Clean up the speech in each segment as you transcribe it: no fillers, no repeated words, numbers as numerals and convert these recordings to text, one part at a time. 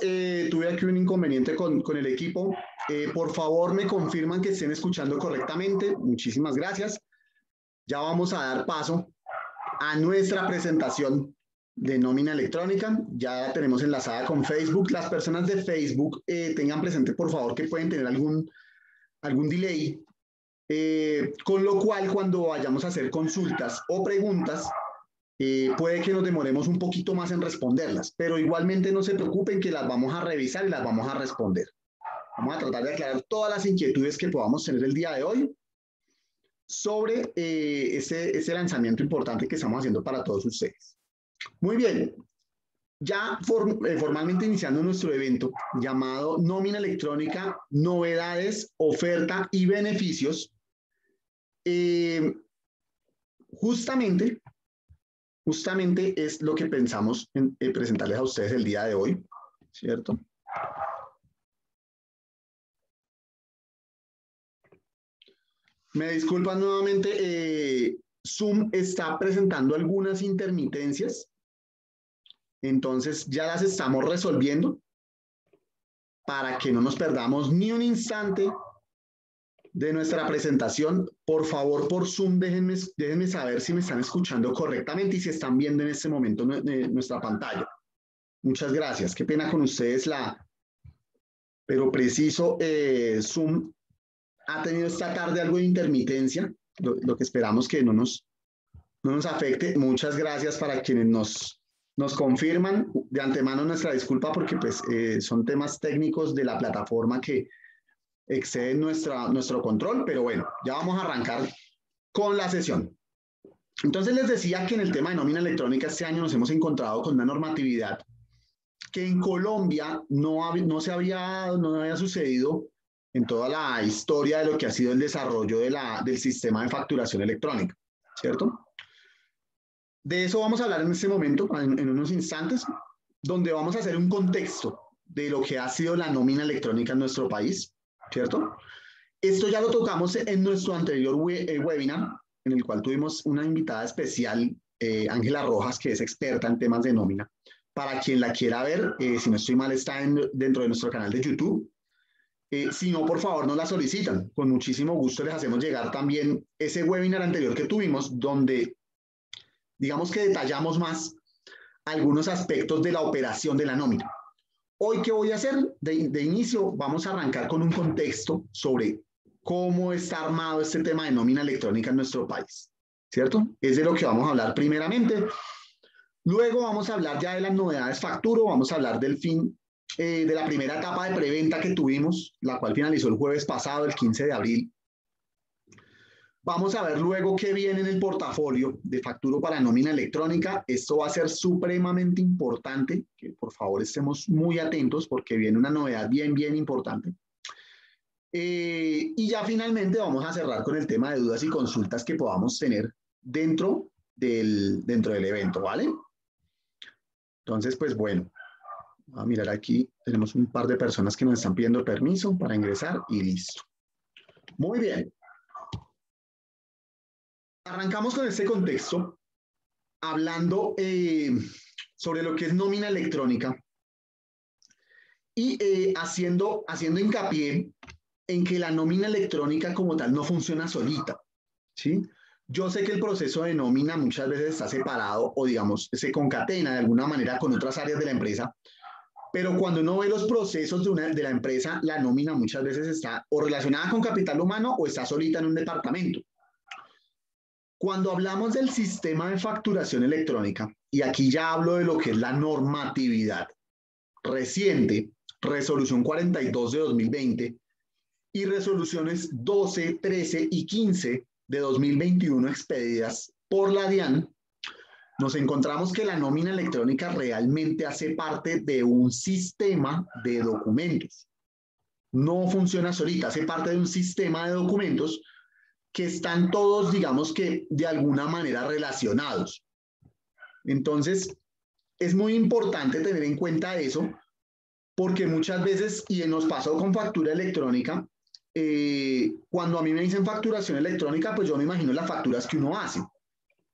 Tuve aquí un inconveniente con el equipo. Por favor, me confirman que estén escuchando correctamente. Muchísimas gracias. Ya vamos a dar paso a nuestra presentación de nómina electrónica. Ya la tenemos enlazada con Facebook. Las personas de Facebook tengan presente, por favor, que pueden tener algún delay. Con lo cual, cuando vayamos a hacer consultas o preguntas, puede que nos demoremos un poquito más en responderlas, pero igualmente no se preocupen que las vamos a revisar y las vamos a responder. Vamos a tratar de aclarar todas las inquietudes que podamos tener el día de hoy sobre ese lanzamiento importante que estamos haciendo para todos ustedes. Muy bien, ya formalmente iniciando nuestro evento llamado Nómina Electrónica, Novedades, Oferta y Beneficios. Justamente es lo que pensamos en presentarles a ustedes el día de hoy, ¿cierto? Me disculpan nuevamente, Zoom está presentando algunas intermitencias, entonces ya las estamos resolviendo para que no nos perdamos ni un instante de nuestra presentación. Por favor, por Zoom, déjenme saber si me están escuchando correctamente y si están viendo en este momento nuestra pantalla. Muchas gracias. Qué pena con ustedes pero preciso, Zoom ha tenido esta tarde algo de intermitencia, lo que esperamos que no nos afecte. Muchas gracias para quienes nos confirman. De antemano nuestra disculpa porque pues, son temas técnicos de la plataforma que exceden nuestro control, pero bueno, ya vamos a arrancar con la sesión. Entonces les decía que en el tema de nómina electrónica este año nos hemos encontrado con una normatividad que en Colombia no había sucedido en toda la historia de lo que ha sido el desarrollo del sistema de facturación electrónica, ¿cierto? De eso vamos a hablar en este momento, en unos instantes, donde vamos a hacer un contexto de lo que ha sido la nómina electrónica en nuestro país, ¿cierto? Esto ya lo tocamos en nuestro anterior webinar, en el cual tuvimos una invitada especial, Ángela Rojas, que es experta en temas de nómina. Para quien la quiera ver, si no estoy mal, está dentro de nuestro canal de YouTube. Si no, por favor, nos la solicitan. Con muchísimo gusto les hacemos llegar también ese webinar anterior que tuvimos, donde digamos que detallamos más algunos aspectos de la operación de la nómina. Hoy, ¿qué voy a hacer? De inicio, vamos a arrancar con un contexto sobre cómo está armado este tema de nómina electrónica en nuestro país, ¿cierto? Es de lo que vamos a hablar primeramente. Luego vamos a hablar ya de las novedades facturo, vamos a hablar del fin de la primera etapa de preventa que tuvimos, la cual finalizó el jueves pasado, el 15 de abril. Vamos a ver luego qué viene en el portafolio de facturo para nómina electrónica. Esto va a ser supremamente importante, que por favor estemos muy atentos porque viene una novedad bien importante. Y ya finalmente vamos a cerrar con el tema de dudas y consultas que podamos tener dentro del evento, ¿vale? Entonces, pues bueno, a mirar aquí, tenemos un par de personas que nos están pidiendo permiso para ingresar y listo. Muy bien. Arrancamos con este contexto hablando sobre lo que es nómina electrónica y haciendo hincapié en que la nómina electrónica como tal no funciona solita, ¿sí? Yo sé que el proceso de nómina muchas veces está separado o digamos se concatena de alguna manera con otras áreas de la empresa, pero cuando uno ve los procesos de la empresa, la nómina muchas veces está o relacionada con capital humano o está solita en un departamento. Cuando hablamos del sistema de facturación electrónica, y aquí ya hablo de lo que es la normatividad reciente, resolución 42 de 2020 y resoluciones 12, 13 y 15 de 2021 expedidas por la DIAN, nos encontramos que la nómina electrónica realmente hace parte de un sistema de documentos. No funciona solita, hace parte de un sistema de documentos que están todos, digamos que de alguna manera relacionados. Entonces, es muy importante tener en cuenta eso, porque muchas veces, y nos pasó con factura electrónica, cuando a mí me dicen facturación electrónica, pues yo me imagino las facturas que uno hace,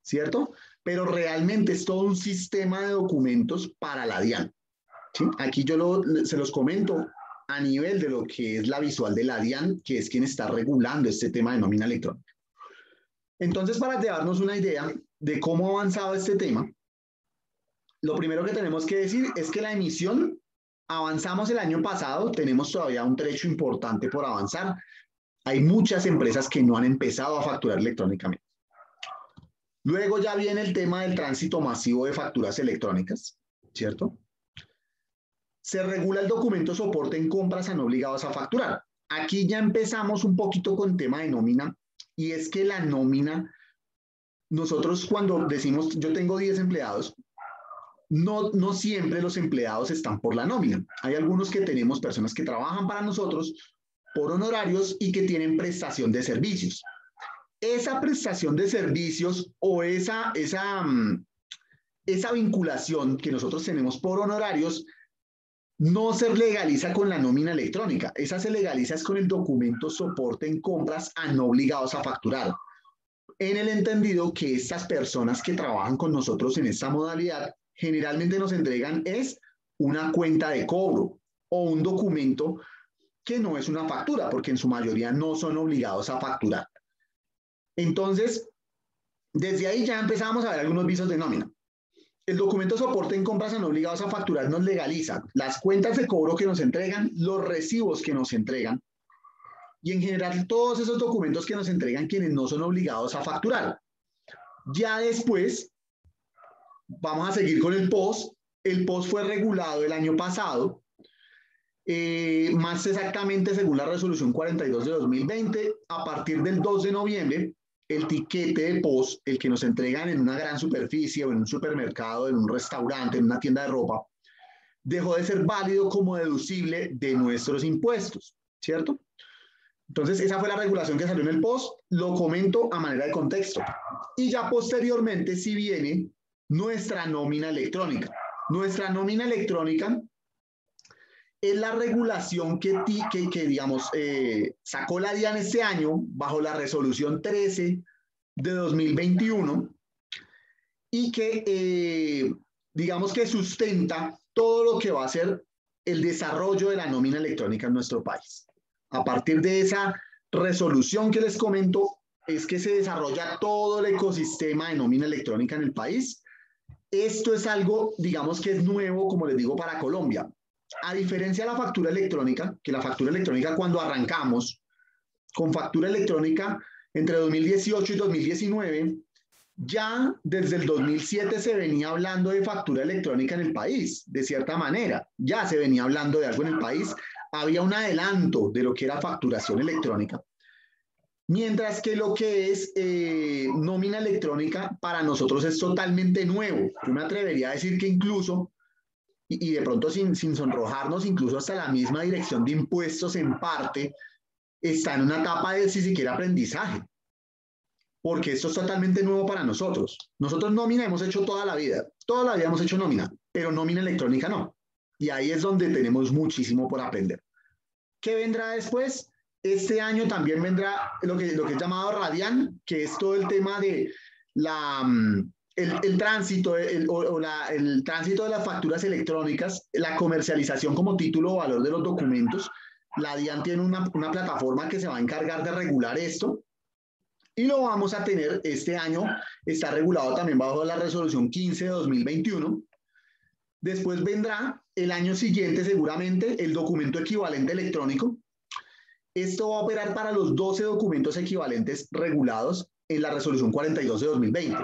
¿cierto? Pero realmente es todo un sistema de documentos para la DIAN. ¿sí? Aquí se los comento a nivel de lo que es la visual de la DIAN, que es quien está regulando este tema de nómina electrónica. Entonces, para llevarnos una idea de cómo ha avanzado este tema, lo primero que tenemos que decir es que la emisión, avanzamos el año pasado, tenemos todavía un trecho importante por avanzar. Hay muchas empresas que no han empezado a facturar electrónicamente. Luego ya viene el tema del tránsito masivo de facturas electrónicas, ¿cierto? Se regula el documento soporte en compras a no obligados a facturar. Aquí ya empezamos un poquito con el tema de nómina, y es que la nómina, nosotros cuando decimos yo tengo 10 empleados, no siempre los empleados están por la nómina. Hay algunos que tenemos personas que trabajan para nosotros por honorarios y que tienen prestación de servicios. Esa prestación de servicios o esa vinculación que nosotros tenemos por honorarios no se legaliza con la nómina electrónica. Esa se legaliza es con el documento soporte en compras a no obligados a facturar. En el entendido que estas personas que trabajan con nosotros en esta modalidad generalmente nos entregan es una cuenta de cobro o un documento que no es una factura, porque en su mayoría no son obligados a facturar. Entonces, desde ahí ya empezamos a ver algunos visos de nómina. El documento soporte en compras a no obligados a facturar nos legaliza las cuentas de cobro que nos entregan, los recibos que nos entregan y en general todos esos documentos que nos entregan quienes no son obligados a facturar. Ya después vamos a seguir con el POS. El POS fue regulado el año pasado, más exactamente según la resolución 42 de 2020, a partir del 2 de noviembre, el tiquete de POS, el que nos entregan en una gran superficie o en un supermercado, en un restaurante, en una tienda de ropa, dejó de ser válido como deducible de nuestros impuestos, ¿cierto? Entonces, esa fue la regulación que salió en el POS, lo comento a manera de contexto. Y ya posteriormente sí viene nuestra nómina electrónica. Nuestra nómina electrónica es la regulación que digamos, sacó la DIAN este año bajo la resolución 13 de 2021 y que, digamos que sustenta todo lo que va a ser el desarrollo de la nómina electrónica en nuestro país. A partir de esa resolución que les comento, es que se desarrolla todo el ecosistema de nómina electrónica en el país. Esto es algo, digamos que es nuevo, como les digo, para Colombia. A diferencia de la factura electrónica, que la factura electrónica cuando arrancamos con factura electrónica entre 2018 y 2019, ya desde el 2007 se venía hablando de factura electrónica en el país, de cierta manera, ya se venía hablando de algo en el país, había un adelanto de lo que era facturación electrónica. Mientras que lo que es nómina electrónica para nosotros es totalmente nuevo. Yo me atrevería a decir que incluso y de pronto sin sonrojarnos, incluso hasta la misma dirección de impuestos en parte está en una etapa de si siquiera aprendizaje, porque esto es totalmente nuevo para nosotros. Nosotros nómina hemos hecho toda la vida hemos hecho nómina, pero nómina electrónica no. Y ahí es donde tenemos muchísimo por aprender. ¿Qué vendrá después? Este año también vendrá lo que es llamado Radian, que es todo el tema de el tránsito, el tránsito de las facturas electrónicas, la comercialización como título o valor de los documentos. La DIAN tiene una plataforma que se va a encargar de regular esto y lo vamos a tener este año. Está regulado también bajo la resolución 15 de 2021. Después vendrá el año siguiente seguramente el documento equivalente electrónico. Esto va a operar para los 12 documentos equivalentes regulados en la resolución 42 de 2020.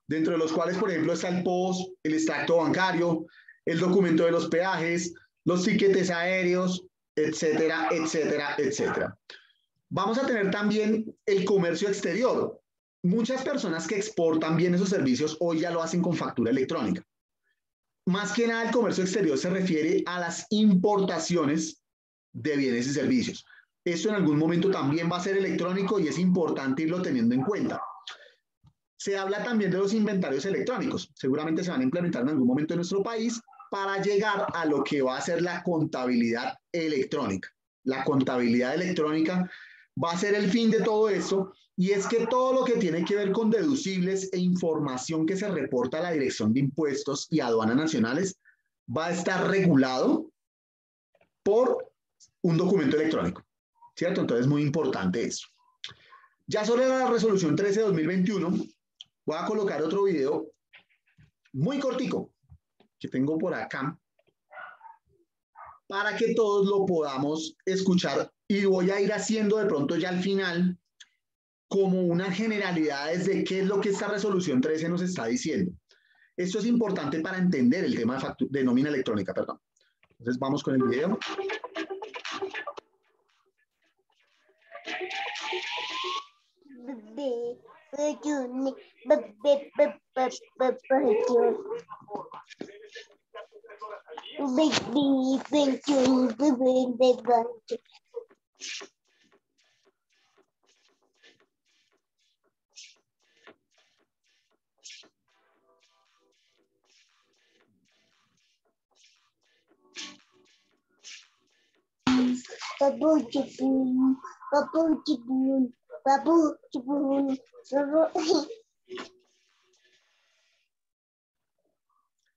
Dentro de los cuales, por ejemplo, está el POS, el extracto bancario, el documento de los peajes, los tiquetes aéreos, etcétera, etcétera, etcétera. Vamos a tener también el comercio exterior. Muchas personas que exportan bienes o servicios hoy ya lo hacen con factura electrónica. Más que nada, el comercio exterior se refiere a las importaciones de bienes y servicios. Esto en algún momento también va a ser electrónico y es importante irlo teniendo en cuenta. Se habla también de los inventarios electrónicos. Seguramente se van a implementar en algún momento en nuestro país para llegar a lo que va a ser la contabilidad electrónica. La contabilidad electrónica va a ser el fin de todo esto, y es que todo lo que tiene que ver con deducibles e información que se reporta a la Dirección de Impuestos y Aduanas Nacionales va a estar regulado por un documento electrónico, ¿cierto? Entonces es muy importante eso. Ya sobre la resolución 13 de 2021, voy a colocar otro video muy cortico que tengo por acá para que todos lo podamos escuchar y voy a ir haciendo de pronto ya al final como unas generalidades de qué es lo que esta resolución 13 nos está diciendo. Esto es importante para entender el tema de nómina electrónica, perdón. Entonces vamos con el video.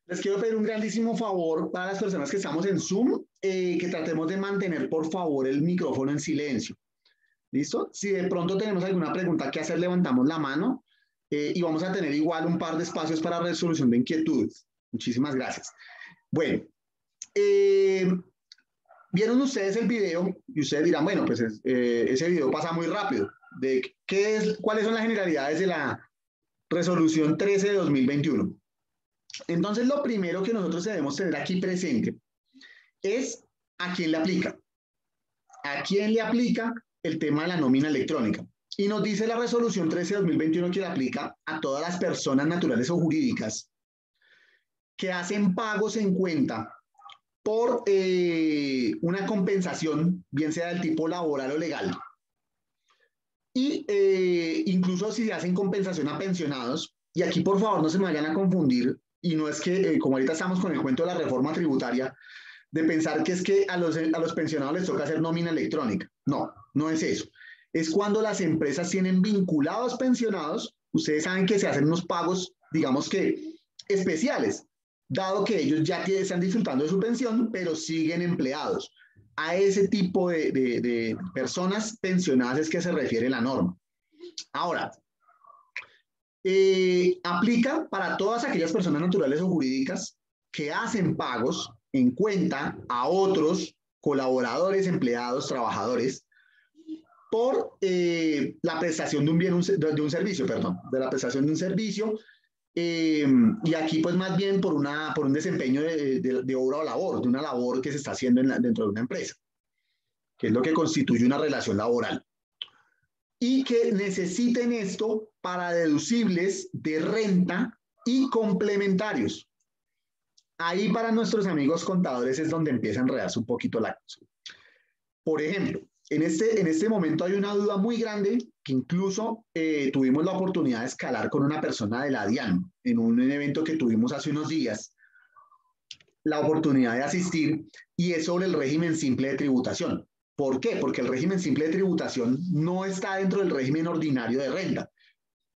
Les quiero pedir un grandísimo favor para las personas que estamos en Zoom, que tratemos de mantener, por favor, el micrófono en silencio. ¿Listo? Si de pronto tenemos alguna pregunta que hacer, levantamos la mano y vamos a tener igual un par de espacios para resolución de inquietudes. Muchísimas gracias. Bueno, vieron ustedes el video y ustedes dirán, bueno, pues ese video pasa muy rápido. De ¿cuáles son las generalidades de la resolución 13 de 2021? Entonces, lo primero que nosotros debemos tener aquí presente es a quién le aplica. ¿A quién le aplica el tema de la nómina electrónica? Y nos dice la resolución 13 de 2021 que le aplica a todas las personas naturales o jurídicas que hacen pagos en cuenta por una compensación, bien sea del tipo laboral o legal. Y incluso si se hacen compensación a pensionados, y aquí por favor no se me vayan a confundir, y no es que, como ahorita estamos con el cuento de la reforma tributaria, de pensar que es que a los pensionados les toca hacer nómina electrónica. No, no es eso. Es cuando las empresas tienen vinculados pensionados, ustedes saben que se hacen unos pagos, digamos que especiales, dado que ellos ya están disfrutando de su pensión, pero siguen empleados. A ese tipo de personas pensionadas es que se refiere la norma. Ahora, aplica para todas aquellas personas naturales o jurídicas que hacen pagos en cuenta a otros colaboradores, empleados, trabajadores, por la prestación de un bien, de un servicio, perdón, de la prestación de un servicio, y aquí pues más bien por un desempeño de obra o labor, de una labor que se está haciendo dentro de una empresa, que es lo que constituye una relación laboral. Y que necesiten esto para deducibles de renta y complementarios. Ahí para nuestros amigos contadores es donde empieza a enredarse un poquito la cosa. Por ejemplo, en este momento hay una duda muy grande que incluso tuvimos la oportunidad de escalar con una persona de la DIAN en un evento que tuvimos hace unos días, la oportunidad de asistir, y es sobre el régimen simple de tributación. ¿Por qué? Porque el régimen simple de tributación no está dentro del régimen ordinario de renta.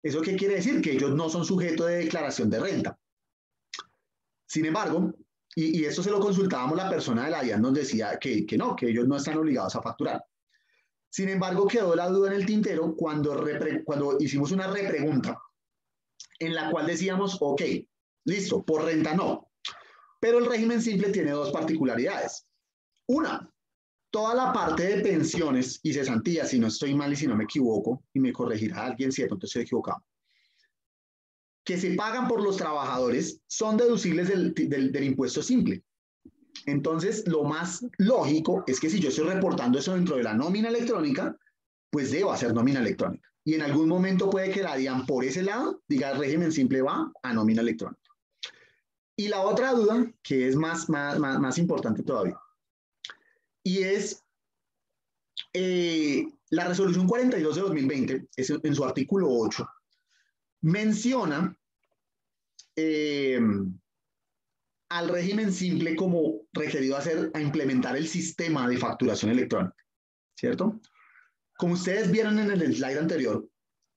¿Eso qué quiere decir? Que ellos no son sujetos de declaración de renta. Sin embargo, y esto se lo consultábamos, la persona de la DIAN nos decía que no, que ellos no están obligados a facturar. Sin embargo, quedó la duda en el tintero cuando hicimos una repregunta en la cual decíamos, ok, listo, por renta no. Pero el régimen simple tiene dos particularidades. Una, toda la parte de pensiones y cesantías, si no estoy mal y si no me equivoco, y me corregirá alguien si de pronto estoy equivocado, que se pagan por los trabajadores son deducibles del impuesto simple. Entonces, lo más lógico es que si yo estoy reportando eso dentro de la nómina electrónica, pues debo hacer nómina electrónica. Y en algún momento puede que la DIAN por ese lado diga el régimen simple va a nómina electrónica. Y la otra duda, que es más importante todavía, y es la resolución 42 de 2020, en su artículo 8, menciona al régimen simple como requerido a implementar el sistema de facturación electrónica, ¿cierto? Como ustedes vieron en el slide anterior,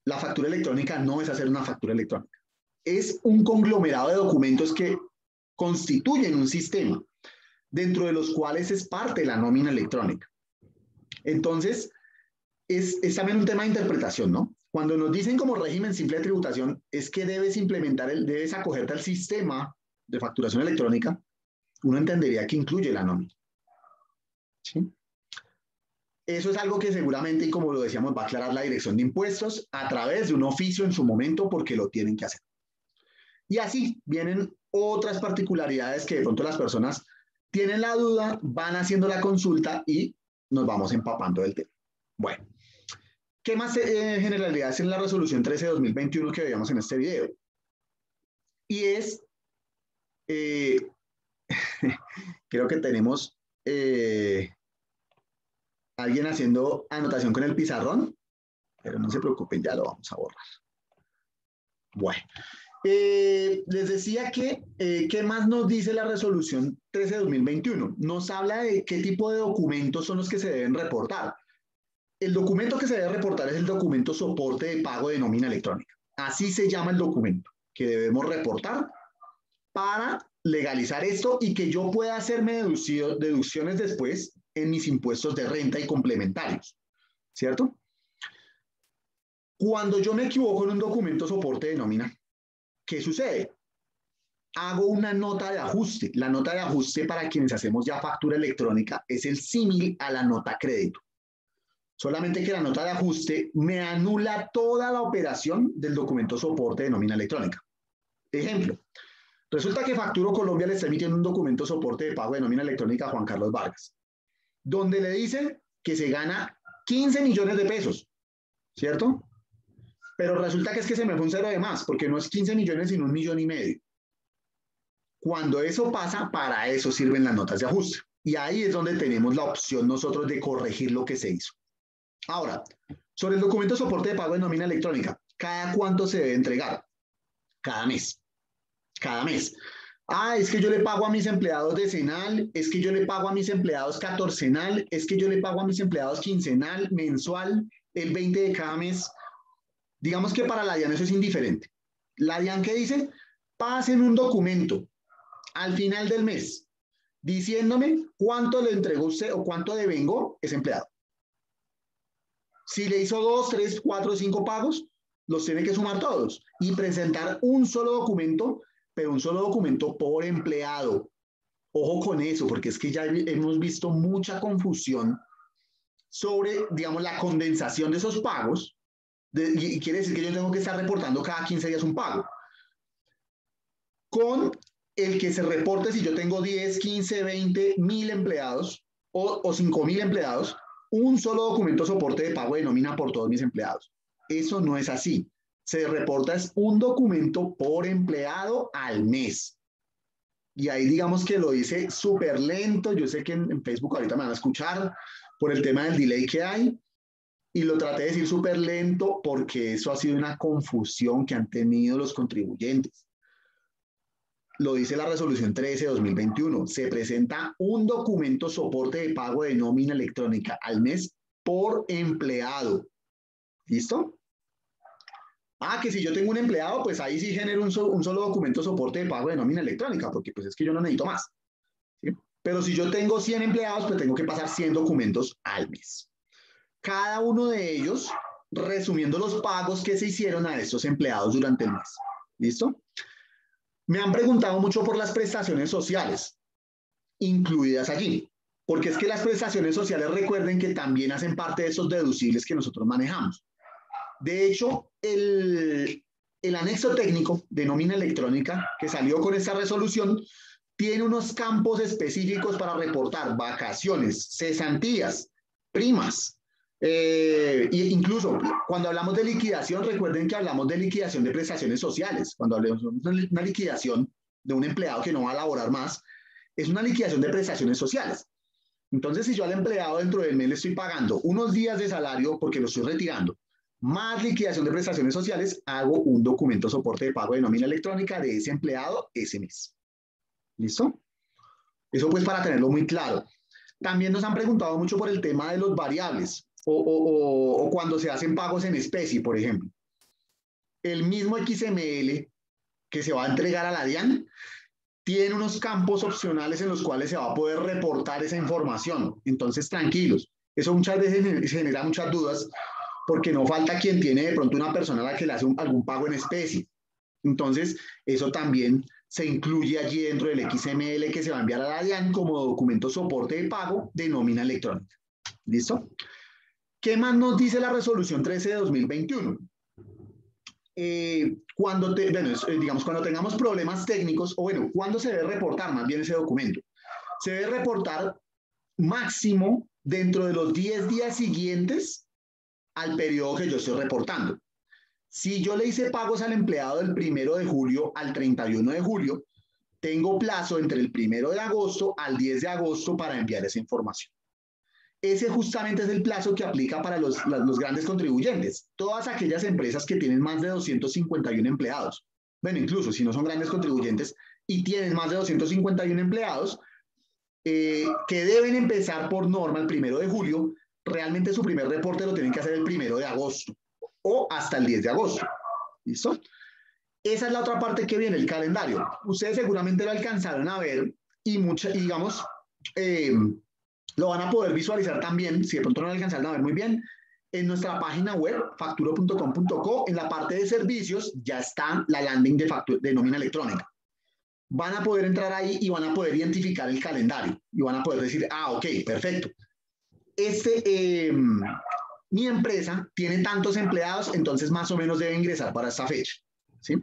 la factura electrónica no es hacer una factura electrónica. Es un conglomerado de documentos que constituyen un sistema, dentro de los cuales es parte de la nómina electrónica. Entonces, es también un tema de interpretación, ¿no? Cuando nos dicen como régimen simple de tributación, es que debes acogerte al sistema de facturación electrónica, uno entendería que incluye la nómina. ¿Sí? Eso es algo que seguramente, y como lo decíamos, va a aclarar la Dirección de Impuestos a través de un oficio en su momento, porque lo tienen que hacer. Y así vienen otras particularidades que de pronto las personas tienen la duda, van haciendo la consulta y nos vamos empapando del tema. Bueno, ¿qué más generalidades en la resolución 13/2021 que veíamos en este video? Y es, creo que tenemos alguien haciendo anotación con el pizarrón, pero no se preocupen, ya lo vamos a borrar. Bueno, les decía que, ¿qué más nos dice la resolución 13/2021? Nos habla de qué tipo de documentos son los que se deben reportar. El documento que se debe reportar es el documento soporte de pago de nómina electrónica. Así se llama el documento que debemos reportar para legalizar esto y que yo pueda hacerme deducciones después en mis impuestos de renta y complementarios, ¿cierto? Cuando yo me equivoco en un documento soporte de nómina, ¿qué sucede? Hago una nota de ajuste. La nota de ajuste para quienes hacemos ya factura electrónica es el símil a la nota crédito. Solamente que la nota de ajuste me anula toda la operación del documento soporte de nómina electrónica. Ejemplo, resulta que Facturo Colombia le está emitiendo un documento soporte de pago de nómina electrónica a Juan Carlos Vargas, donde le dice que se gana 15 millones de pesos, ¿cierto? Pero resulta que es que se me fue un cero de más, porque no es 15 millones, sino 1,5 millones. Cuando eso pasa, para eso sirven las notas de ajuste. Y ahí es donde tenemos la opción nosotros de corregir lo que se hizo. Ahora, sobre el documento de soporte de pago de nómina electrónica, ¿cada cuánto se debe entregar? Cada mes. Cada mes. Es que yo le pago a mis empleados decenal, es que yo le pago a mis empleados catorcenal, es que yo le pago a mis empleados quincenal, mensual, el 20 de cada mes. Digamos que para la DIAN eso es indiferente. La DIAN, ¿qué dice? Pasen un documento al final del mes diciéndome cuánto le entregó usted o cuánto devengó ese empleado. Si le hizo 2, 3, 4, 5 pagos, los tiene que sumar todos y presentar un solo documento, pero un solo documento por empleado. Ojo con eso, porque es que ya hemos visto mucha confusión sobre, digamos, la condensación de esos pagos, y quiere decir que yo tengo que estar reportando cada 15 días un pago. Con el que se reporte si yo tengo 10, 15, 20, 1,000 empleados o 5,000 empleados, un solo documento soporte de pago de nómina por todos mis empleados. Eso no es así. Se reporta es un documento por empleado al mes. Y ahí digamos que lo hice súper lento. Yo sé que en Facebook ahorita me van a escuchar por el tema del delay que hay. Y lo traté de decir súper lento porque eso ha sido una confusión que han tenido los contribuyentes. Lo dice la resolución 13/2021. Se presenta un documento soporte de pago de nómina electrónica al mes por empleado. ¿Listo? Que si yo tengo un empleado, pues ahí sí genero un solo documento soporte de pago de nómina electrónica, porque pues es que yo no necesito más. ¿Sí? Pero si yo tengo 100 empleados, pues tengo que pasar 100 documentos al mes. Cada uno de ellos resumiendo los pagos que se hicieron a estos empleados durante el mes. ¿Listo? Me han preguntado mucho por las prestaciones sociales incluidas allí, porque es que las prestaciones sociales, recuerden que también hacen parte de esos deducibles que nosotros manejamos. De hecho, el anexo técnico de nómina electrónica que salió con esta resolución tiene unos campos específicos para reportar vacaciones, cesantías, primas. Incluso cuando hablamos de liquidación, recuerden que hablamos de liquidación de prestaciones sociales. Cuando hablamos de una liquidación de un empleado que no va a laborar más, es una liquidación de prestaciones sociales. Entonces, si yo al empleado dentro del mes le estoy pagando unos días de salario porque lo estoy retirando, más liquidación de prestaciones sociales, hago un documento soporte de pago de nómina electrónica de ese empleado ese mes. ¿Listo? Eso pues para tenerlo muy claro. También nos han preguntado mucho por el tema de los variables o cuando se hacen pagos en especie, por ejemplo. El mismo XML que se va a entregar a la DIAN tiene unos campos opcionales en los cuales se va a poder reportar esa información. Entonces, tranquilos. Eso muchas veces genera muchas dudas porque no falta quien tiene de pronto una persona a la que le hace algún pago en especie. Entonces, eso también se incluye allí dentro del XML que se va a enviar a la DIAN como documento soporte de pago de nómina electrónica. ¿Listo? ¿Qué más nos dice la resolución 13 de 2021? Cuando tengamos problemas técnicos, o bueno, ¿cuándo se debe reportar más bien ese documento? Se debe reportar máximo dentro de los 10 días siguientes al periodo que yo estoy reportando. Si yo le hice pagos al empleado del 1 de julio al 31 de julio, tengo plazo entre el 1 de agosto al 10 de agosto para enviar esa información. Ese justamente es el plazo que aplica para los grandes contribuyentes. Todas aquellas empresas que tienen más de 251 empleados. Bueno, incluso si no son grandes contribuyentes y tienen más de 251 empleados, que deben empezar por norma el 1 de julio, realmente su primer reporte lo tienen que hacer el 1 de agosto o hasta el 10 de agosto. ¿Listo? Esa es la otra parte que viene, el calendario. Ustedes seguramente lo alcanzaron a ver y digamos, lo van a poder visualizar también, si de pronto no lo alcanzaron a ver muy bien, en nuestra página web, facturo.com.co, en la parte de servicios ya está la landing de nómina electrónica. Van a poder entrar ahí y van a poder identificar el calendario y van a poder decir, ok, perfecto. Mi empresa tiene tantos empleados, entonces más o menos debe ingresar para esta fecha. ¿Sí?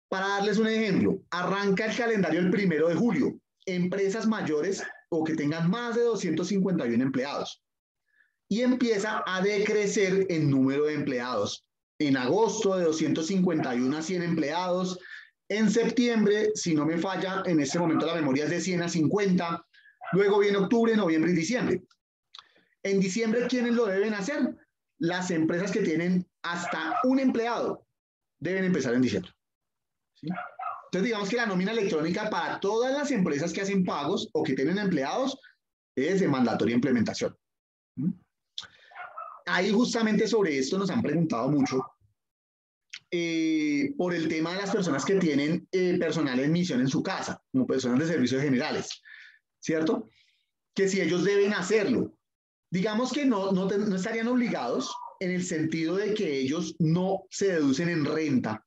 Para darles un ejemplo, arranca el calendario el 1 de julio. Empresas mayores o que tengan más de 251 empleados. Y empieza a decrecer el número de empleados. En agosto de 251 a 100 empleados. En septiembre, si no me falla, en este momento la memoria es de 100 a 50. Luego viene octubre, noviembre y diciembre. En diciembre, ¿quiénes lo deben hacer? Las empresas que tienen hasta un empleado deben empezar en diciembre. ¿Sí? Entonces, digamos que la nómina electrónica para todas las empresas que hacen pagos o que tienen empleados es de mandatoria implementación. Ahí justamente sobre esto nos han preguntado mucho por el tema de las personas que tienen personal en misión en su casa, como personas de servicios generales, ¿cierto? Que si ellos deben hacerlo. Digamos que no estarían obligados en el sentido de que ellos no se deducen en renta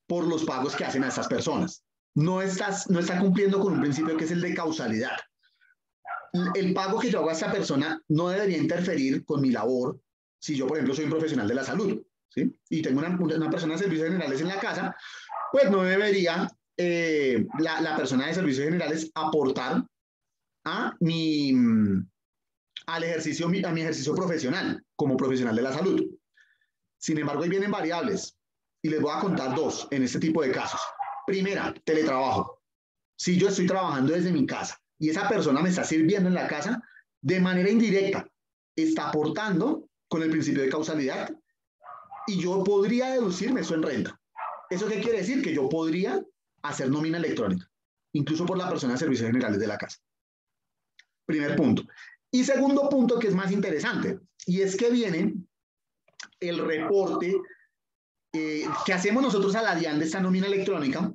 por los pagos que hacen a estas personas. No está cumpliendo con un principio que es el de causalidad. El pago que yo hago a esta persona no debería interferir con mi labor si yo, por ejemplo, soy un profesional de la salud, ¿sí? Y tengo una persona de servicios generales en la casa, pues no debería la persona de servicios generales aportar a mi ejercicio profesional como profesional de la salud. Sin embargo, ahí vienen variables y les voy a contar dos en este tipo de casos. Primera, teletrabajo. Si yo estoy trabajando desde mi casa y esa persona me está sirviendo en la casa, de manera indirecta, está aportando con el principio de causalidad y yo podría deducirme eso en renta. ¿Eso qué quiere decir? Que yo podría hacer nómina electrónica, incluso por la persona de servicios generales de la casa. Primer punto. Y segundo punto que es más interesante, y es que viene el reporte que hacemos nosotros a la DIAN de esta nómina electrónica.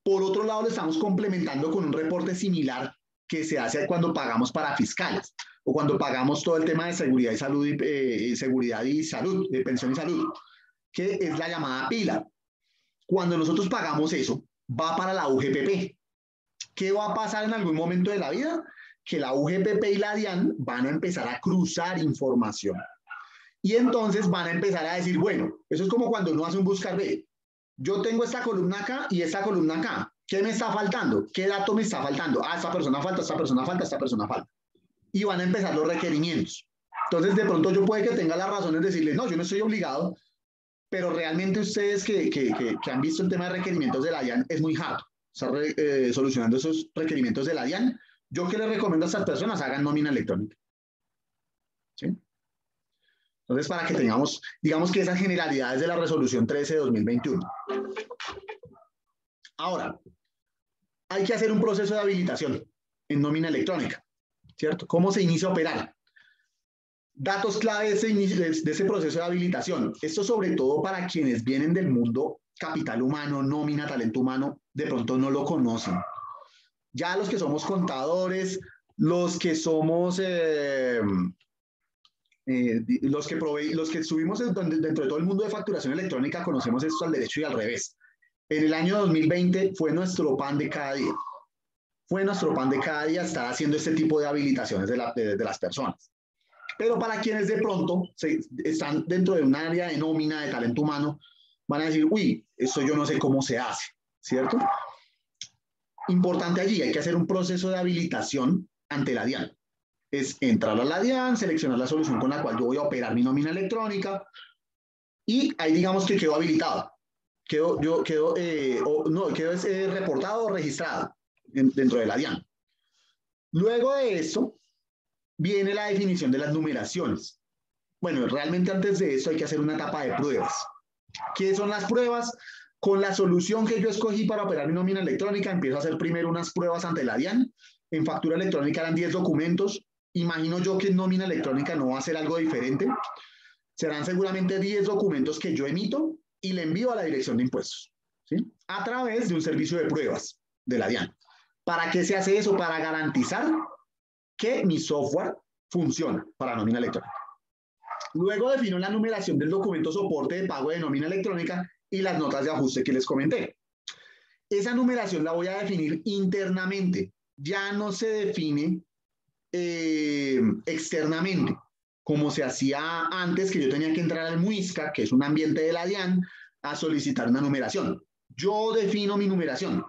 Por otro lado, lo estamos complementando con un reporte similar que se hace cuando pagamos para fiscales o cuando pagamos todo el tema de seguridad y salud, de pensión y salud, que es la llamada PILA. Cuando nosotros pagamos eso, va para la UGPP. ¿Qué va a pasar en algún momento de la vida? Que la UGPP y la DIAN van a empezar a cruzar información. Y entonces van a empezar a decir, bueno, eso es como cuando uno hace un buscar de, yo tengo esta columna acá y esta columna acá. ¿Qué me está faltando? ¿Qué dato me está faltando? Ah, esta persona falta, esta persona falta, esta persona falta. Y van a empezar los requerimientos. Entonces, de pronto yo puede que tenga la razón de decirles, no, yo no estoy obligado, pero realmente ustedes que han visto el tema de requerimientos de la DIAN, es muy hard estar solucionando esos requerimientos de la DIAN. Yo que les recomiendo a estas personas, hagan nómina electrónica. ¿Sí? Entonces, para que tengamos, digamos que esas generalidades de la resolución 13 de 2021. Ahora, hay que hacer un proceso de habilitación en nómina electrónica, ¿cierto? ¿Cómo se inicia a operar? Datos clave de ese proceso de habilitación. Esto sobre todo para quienes vienen del mundo capital humano, nómina, talento humano, de pronto no lo conocen. Ya los que somos contadores, los que somos, los que estuvimos dentro de todo el mundo de facturación electrónica, conocemos esto al derecho y al revés. En el año 2020 fue nuestro pan de cada día. Fue nuestro pan de cada día estar haciendo este tipo de habilitaciones de las personas. Pero para quienes de pronto están dentro de un área de nómina de talento humano, van a decir, uy, esto yo no sé cómo se hace, ¿cierto? Importante allí, hay que hacer un proceso de habilitación ante la DIAN. Es entrar a la DIAN, seleccionar la solución con la cual yo voy a operar mi nómina electrónica y ahí digamos que quedo habilitado. Quedo reportado o registrado dentro de la DIAN. Luego de eso, viene la definición de las numeraciones. Bueno, realmente antes de eso hay que hacer una etapa de pruebas. ¿Qué son las pruebas? Con la solución que yo escogí para operar mi nómina electrónica, empiezo a hacer primero unas pruebas ante la DIAN. En factura electrónica eran 10 documentos. Imagino yo que en nómina electrónica no va a ser algo diferente. Serán seguramente 10 documentos que yo emito y le envío a la dirección de impuestos, ¿sí? A través de un servicio de pruebas de la DIAN. ¿Para qué se hace eso? Para garantizar que mi software funciona para nómina electrónica. Luego defino la numeración del documento soporte de pago de nómina electrónica y las notas de ajuste que les comenté. Esa numeración la voy a definir internamente. Ya no se define externamente, como se hacía antes, que yo tenía que entrar al MUISCA, que es un ambiente de la DIAN, a solicitar una numeración. Yo defino mi numeración,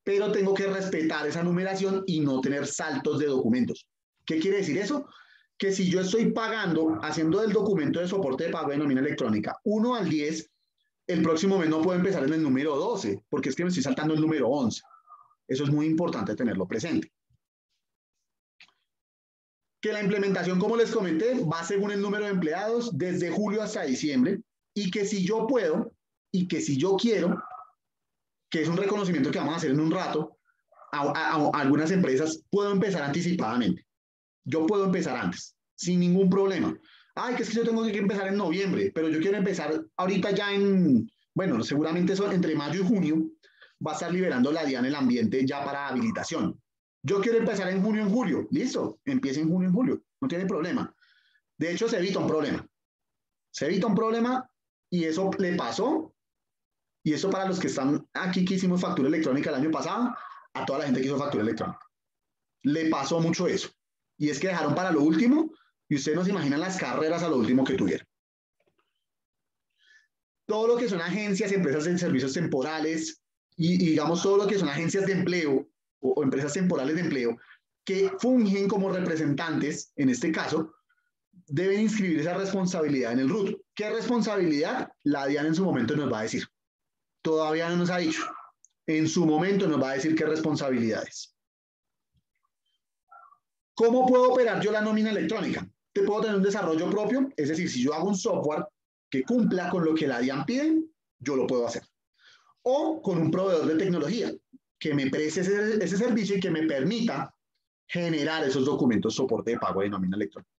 pero tengo que respetar esa numeración y no tener saltos de documentos. ¿Qué quiere decir eso? Que si yo estoy pagando, haciendo del documento de soporte de pago de nómina electrónica 1 al 10, el próximo mes no puedo empezar en el número 12, porque es que me estoy saltando el número 11. Eso es muy importante tenerlo presente. Que la implementación, como les comenté, va según el número de empleados desde julio hasta diciembre, y que si yo puedo, y que si yo quiero, que es un reconocimiento que vamos a hacer en un rato, a algunas empresas, puedo empezar anticipadamente. Yo puedo empezar antes, sin ningún problema. Ay, que es que yo tengo que empezar en noviembre, pero yo quiero empezar ahorita ya bueno, seguramente eso entre mayo y junio va a estar liberando la DIAN el ambiente ya para habilitación. Yo quiero empezar en junio, en julio. Listo, empiece en junio, en julio. No tiene problema. De hecho, se evita un problema. Se evita un problema y eso le pasó. Y eso para los que están aquí que hicimos factura electrónica el año pasado, a toda la gente que hizo factura electrónica. Le pasó mucho eso. Y es que dejaron para lo último y ustedes no se imaginan las carreras a lo último que tuvieron. Todo lo que son agencias, empresas de servicios temporales y digamos todo lo que son agencias de empleo o empresas temporales de empleo que fungen como representantes, en este caso, deben inscribir esa responsabilidad en el RUT. ¿Qué responsabilidad? La DIAN en su momento nos va a decir. Todavía no nos ha dicho. En su momento nos va a decir qué responsabilidades. ¿Cómo puedo operar yo la nómina electrónica? Te puedo tener un desarrollo propio, es decir, si yo hago un software que cumpla con lo que la DIAN pide, yo lo puedo hacer. O con un proveedor de tecnología que me preste ese servicio y que me permita generar esos documentos soporte de pago de nómina electrónica.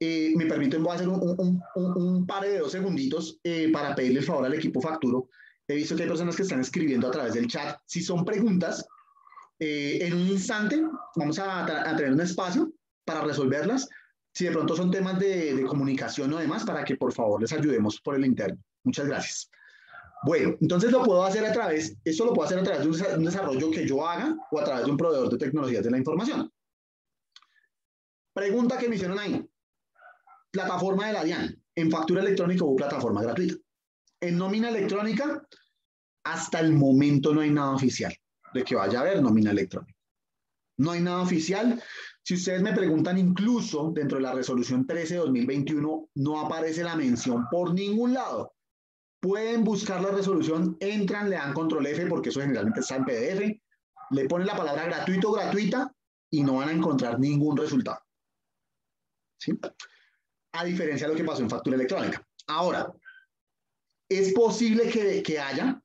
Me permiten, voy a hacer un par de 2 segunditos para pedirle el favor al equipo Facturo. He visto que hay personas que están escribiendo a través del chat. Si son preguntas, en un instante vamos a tener un espacio para resolverlas. Si de pronto son temas de comunicación o demás, para que por favor les ayudemos por el interno. Muchas gracias. Bueno, entonces esto lo puedo hacer a través de un desarrollo que yo haga o a través de un proveedor de tecnologías de la información. Pregunta que me hicieron ahí. Plataforma de la DIAN. En factura electrónica hubo plataforma gratuita. En nómina electrónica, hasta el momento no hay nada oficial de que vaya a haber nómina electrónica. No hay nada oficial. Si ustedes me preguntan, incluso dentro de la resolución 13/2021, no aparece la mención por ningún lado. Pueden buscar la resolución, entran, le dan control F, porque eso generalmente está en PDF, le ponen la palabra gratuito o gratuita y no van a encontrar ningún resultado. ¿Sí? A diferencia de lo que pasó en factura electrónica. Ahora, es posible que haya,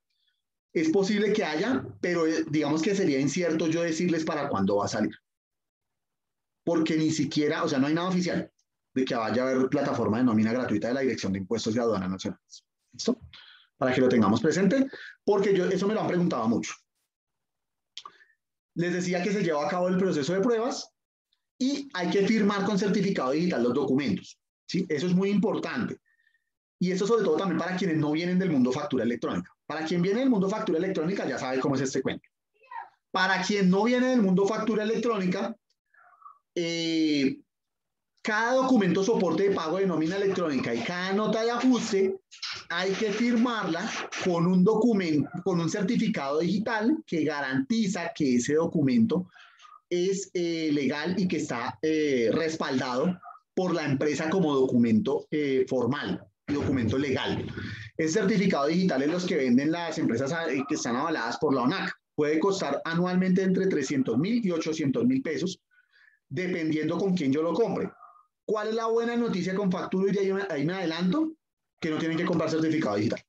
pero digamos que sería incierto yo decirles para cuándo va a salir. Porque ni siquiera, o sea, no hay nada oficial de que vaya a haber plataforma de nómina gratuita de la Dirección de Impuestos y Aduanas Nacionales. ¿Listo? para que lo tengamos presente, porque eso me lo han preguntado mucho. Les decía que se lleva a cabo el proceso de pruebas y hay que firmar con certificado digital los documentos, ¿sí? Eso es muy importante. Y eso sobre todo también para quienes no vienen del mundo factura electrónica. Para quien viene del mundo factura electrónica ya sabe cómo es este cuento. Para quien no viene del mundo factura electrónica, cada documento soporte de pago de nómina electrónica y cada nota de ajuste hay que firmarla con un documento, con un certificado digital que garantiza que ese documento es legal y que está respaldado por la empresa como documento formal y documento legal. Ese certificado digital es los que venden las empresas que están avaladas por la ONAC. Puede costar anualmente entre 300.000 y 800.000 pesos, dependiendo con quién yo lo compre. ¿Cuál es la buena noticia con Facturo? Y ahí me adelanto, que no tienen que comprar certificado digital.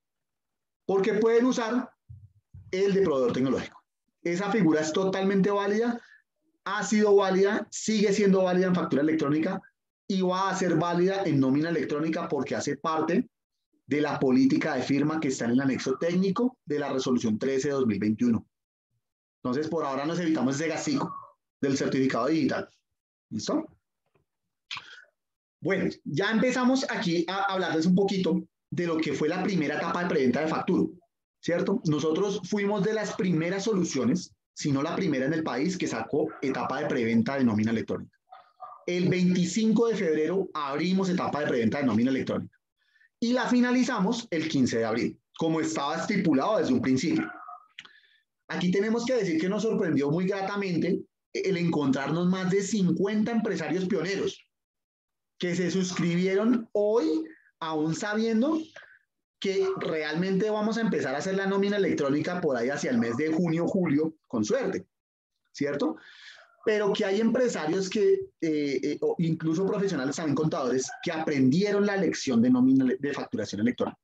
Porque pueden usar el de proveedor tecnológico. Esa figura es totalmente válida, ha sido válida, sigue siendo válida en factura electrónica y va a ser válida en nómina electrónica porque hace parte de la política de firma que está en el anexo técnico de la resolución 13 de 2021. Entonces, por ahora nos evitamos ese gastigo del certificado digital. ¿Listo? Bueno, ya empezamos aquí a hablarles un poquito de lo que fue la primera etapa de preventa de Facturo, ¿cierto? Nosotros fuimos de las primeras soluciones, si no la primera en el país, que sacó etapa de preventa de nómina electrónica. El 25 de febrero abrimos etapa de preventa de nómina electrónica y la finalizamos el 15 de abril, como estaba estipulado desde un principio. Aquí tenemos que decir que nos sorprendió muy gratamente el encontrarnos más de 50 empresarios pioneros que se suscribieron hoy, aún sabiendo que realmente vamos a empezar a hacer la nómina electrónica por ahí hacia el mes de junio, julio, con suerte, ¿cierto? Pero que hay empresarios que, incluso profesionales, también contadores, que aprendieron la lección de nómina de facturación electrónica.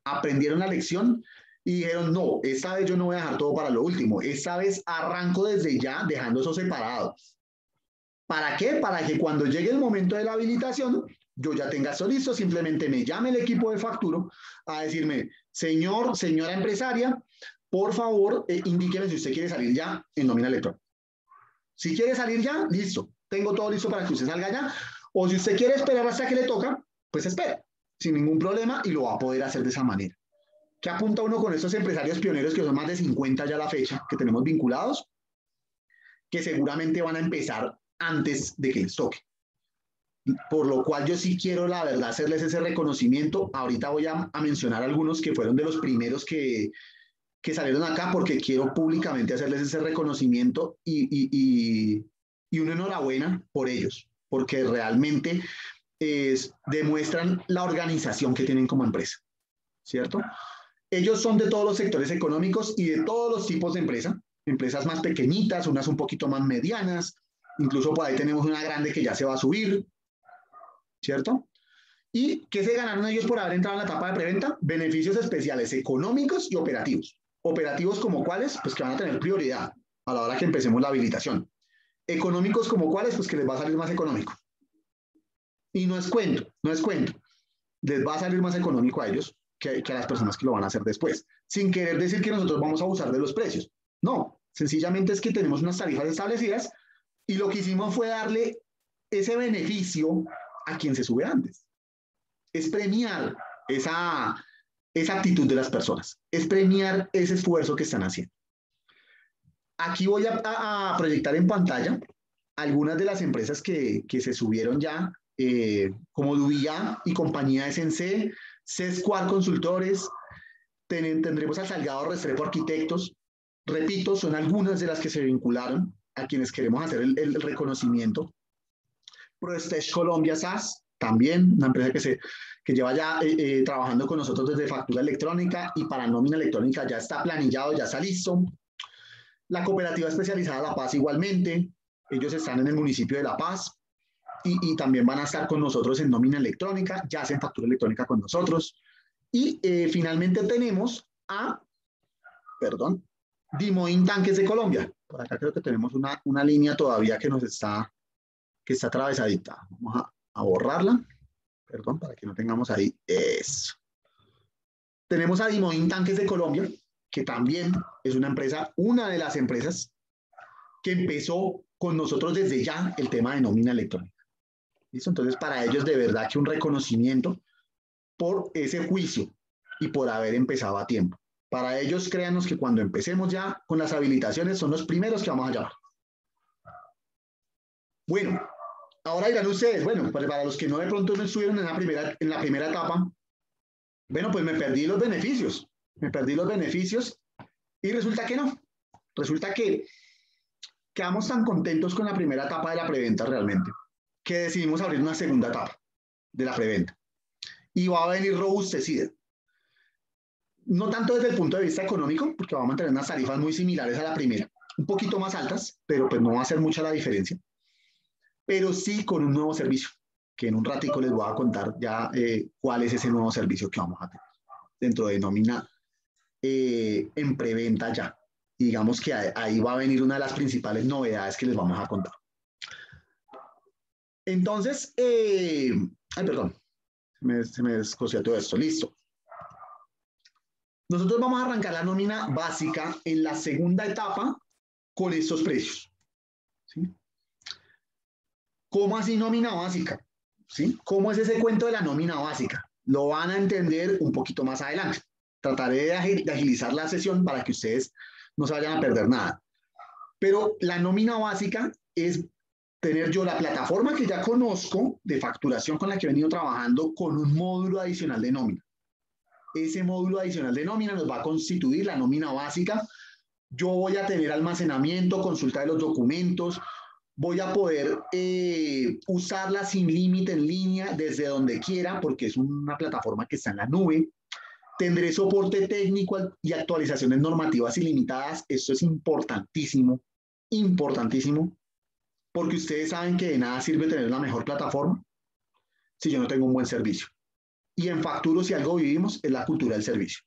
Aprendieron la lección y dijeron, no, esta vez yo no voy a dejar todo para lo último, esta vez arranco desde ya dejando eso separado. ¿Para qué? Para que cuando llegue el momento de la habilitación, yo ya tenga eso listo, simplemente me llame el equipo de Facturo a decirme, señor, señora empresaria, por favor, indíqueme si usted quiere salir ya en nómina electrónica. Si quiere salir ya, listo, tengo todo listo para que usted salga ya, o si usted quiere esperar hasta que le toca, pues espera, sin ningún problema y lo va a poder hacer de esa manera. ¿Qué apunta uno con estos empresarios pioneros, que son más de 50 ya a la fecha, que tenemos vinculados, que seguramente van a empezar antes de que les toque? Por lo cual yo sí quiero, la verdad, hacerles ese reconocimiento. Ahorita voy a mencionar algunos que fueron de los primeros que salieron acá, porque quiero públicamente hacerles ese reconocimiento y una enhorabuena por ellos, porque realmente demuestran la organización que tienen como empresa, ¿cierto? Ellos son de todos los sectores económicos y de todos los tipos de empresa, empresas más pequeñitas, unas un poquito más medianas, incluso por ahí tenemos una grande que ya se va a subir, ¿cierto? ¿Y qué se ganaron ellos por haber entrado en la etapa de preventa? Beneficios especiales económicos y operativos. Operativos como cuáles, pues que van a tener prioridad a la hora que empecemos la habilitación. Económicos como cuáles, pues que les va a salir más económico. Y no es cuento, no es cuento. Les va a salir más económico a ellos que a las personas que lo van a hacer después. Sin querer decir que nosotros vamos a abusar de los precios. No, sencillamente es que tenemos unas tarifas establecidas y lo que hicimos fue darle ese beneficio a quien se sube antes. Es premiar esa actitud de las personas, es premiar ese esfuerzo que están haciendo. Aquí voy a proyectar en pantalla algunas de las empresas que se subieron ya, como Dubía y compañía SNC, C-Square Consultores, tendremos a Salgado Restrepo Arquitectos. Repito, son algunas de las que se vincularon a quienes queremos hacer el reconocimiento. ProStage Colombia SAS, también una empresa que lleva ya trabajando con nosotros desde factura electrónica y para nómina electrónica ya está planillado, ya está listo. La cooperativa especializada La Paz igualmente, ellos están en el municipio de La Paz y también van a estar con nosotros en nómina electrónica, ya hacen factura electrónica con nosotros. Y finalmente tenemos a, Dimoin Tanques de Colombia. Por acá creo que tenemos una línea todavía que está atravesadita. Vamos a borrarla, perdón, para que no tengamos ahí eso. Tenemos a Dimodin Tanques de Colombia, que también es una de las empresas que empezó con nosotros desde ya el tema de nómina electrónica. ¿Listo? Entonces, para ellos de verdad que un reconocimiento por ese juicio y por haber empezado a tiempo. Para ellos, créanos que cuando empecemos ya con las habilitaciones, son los primeros que vamos a llamar. Bueno, ahora dirán ustedes, bueno, para los que no de pronto no estuvieron en la primera etapa, bueno, pues me perdí los beneficios. Me perdí los beneficios y resulta que no. Resulta que quedamos tan contentos con la primera etapa de la preventa realmente que decidimos abrir una segunda etapa de la preventa. Y va a venir robustecida. No tanto desde el punto de vista económico, porque vamos a tener unas tarifas muy similares a la primera, un poquito más altas, pero pues no va a ser mucha la diferencia, pero sí con un nuevo servicio, que en un ratico les voy a contar ya cuál es ese nuevo servicio que vamos a tener dentro de nómina en preventa ya. Y digamos que ahí va a venir una de las principales novedades que les vamos a contar. Entonces, ay, perdón, se me descosió todo esto, listo. Nosotros vamos a arrancar la nómina básica en la segunda etapa con estos precios. ¿Sí? ¿Cómo así nómina básica? ¿Sí? ¿Cómo es ese cuento de la nómina básica? Lo van a entender un poquito más adelante. Trataré de agilizar la sesión para que ustedes no se vayan a perder nada. Pero la nómina básica es tener yo la plataforma que ya conozco de facturación con la que he venido trabajando con un módulo adicional de nómina. Ese módulo adicional de nómina nos va a constituir la nómina básica. Yo voy a tener almacenamiento, consulta de los documentos, voy a poder usarla sin límite en línea desde donde quiera porque es una plataforma que está en la nube. Tendré soporte técnico y actualizaciones normativas ilimitadas. Esto es importantísimo, importantísimo, porque ustedes saben que de nada sirve tener la mejor plataforma si yo no tengo un buen servicio. Y en Facturo, si algo vivimos, es la cultura del servicio.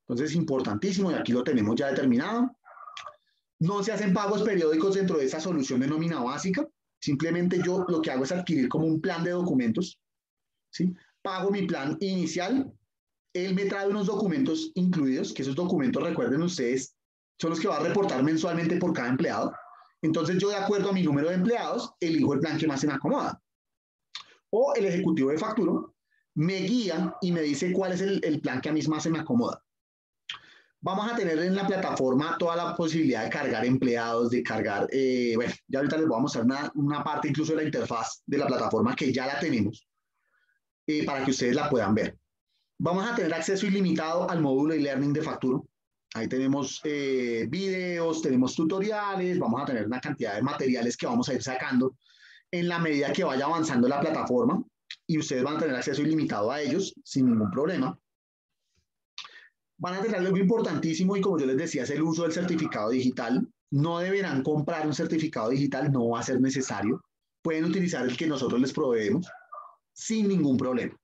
Entonces, importantísimo, y aquí lo tenemos ya determinado. No se hacen pagos periódicos dentro de esa solución de nómina básica. Simplemente yo lo que hago es adquirir como un plan de documentos. ¿Sí? Pago mi plan inicial. Él me trae unos documentos incluidos, que esos documentos, recuerden ustedes, son los que va a reportar mensualmente por cada empleado. Entonces, yo de acuerdo a mi número de empleados, elijo el plan que más se me acomoda. O el ejecutivo de Facturo me guía y me dice cuál es el plan que a mí más se me acomoda. Vamos a tener en la plataforma toda la posibilidad de cargar empleados, de cargar, bueno, ya ahorita les voy a mostrar una parte incluso de la interfaz de la plataforma que ya la tenemos para que ustedes la puedan ver. Vamos a tener acceso ilimitado al módulo de learning de Facturo. Ahí tenemos videos, tenemos tutoriales, vamos a tener una cantidad de materiales que vamos a ir sacando en la medida que vaya avanzando la plataforma y ustedes van a tener acceso ilimitado a ellos sin ningún problema. Van a tener algo importantísimo y como yo les decía es el uso del certificado digital. No deberán comprar un certificado digital, no va a ser necesario. Pueden utilizar el que nosotros les proveemos sin ningún problema.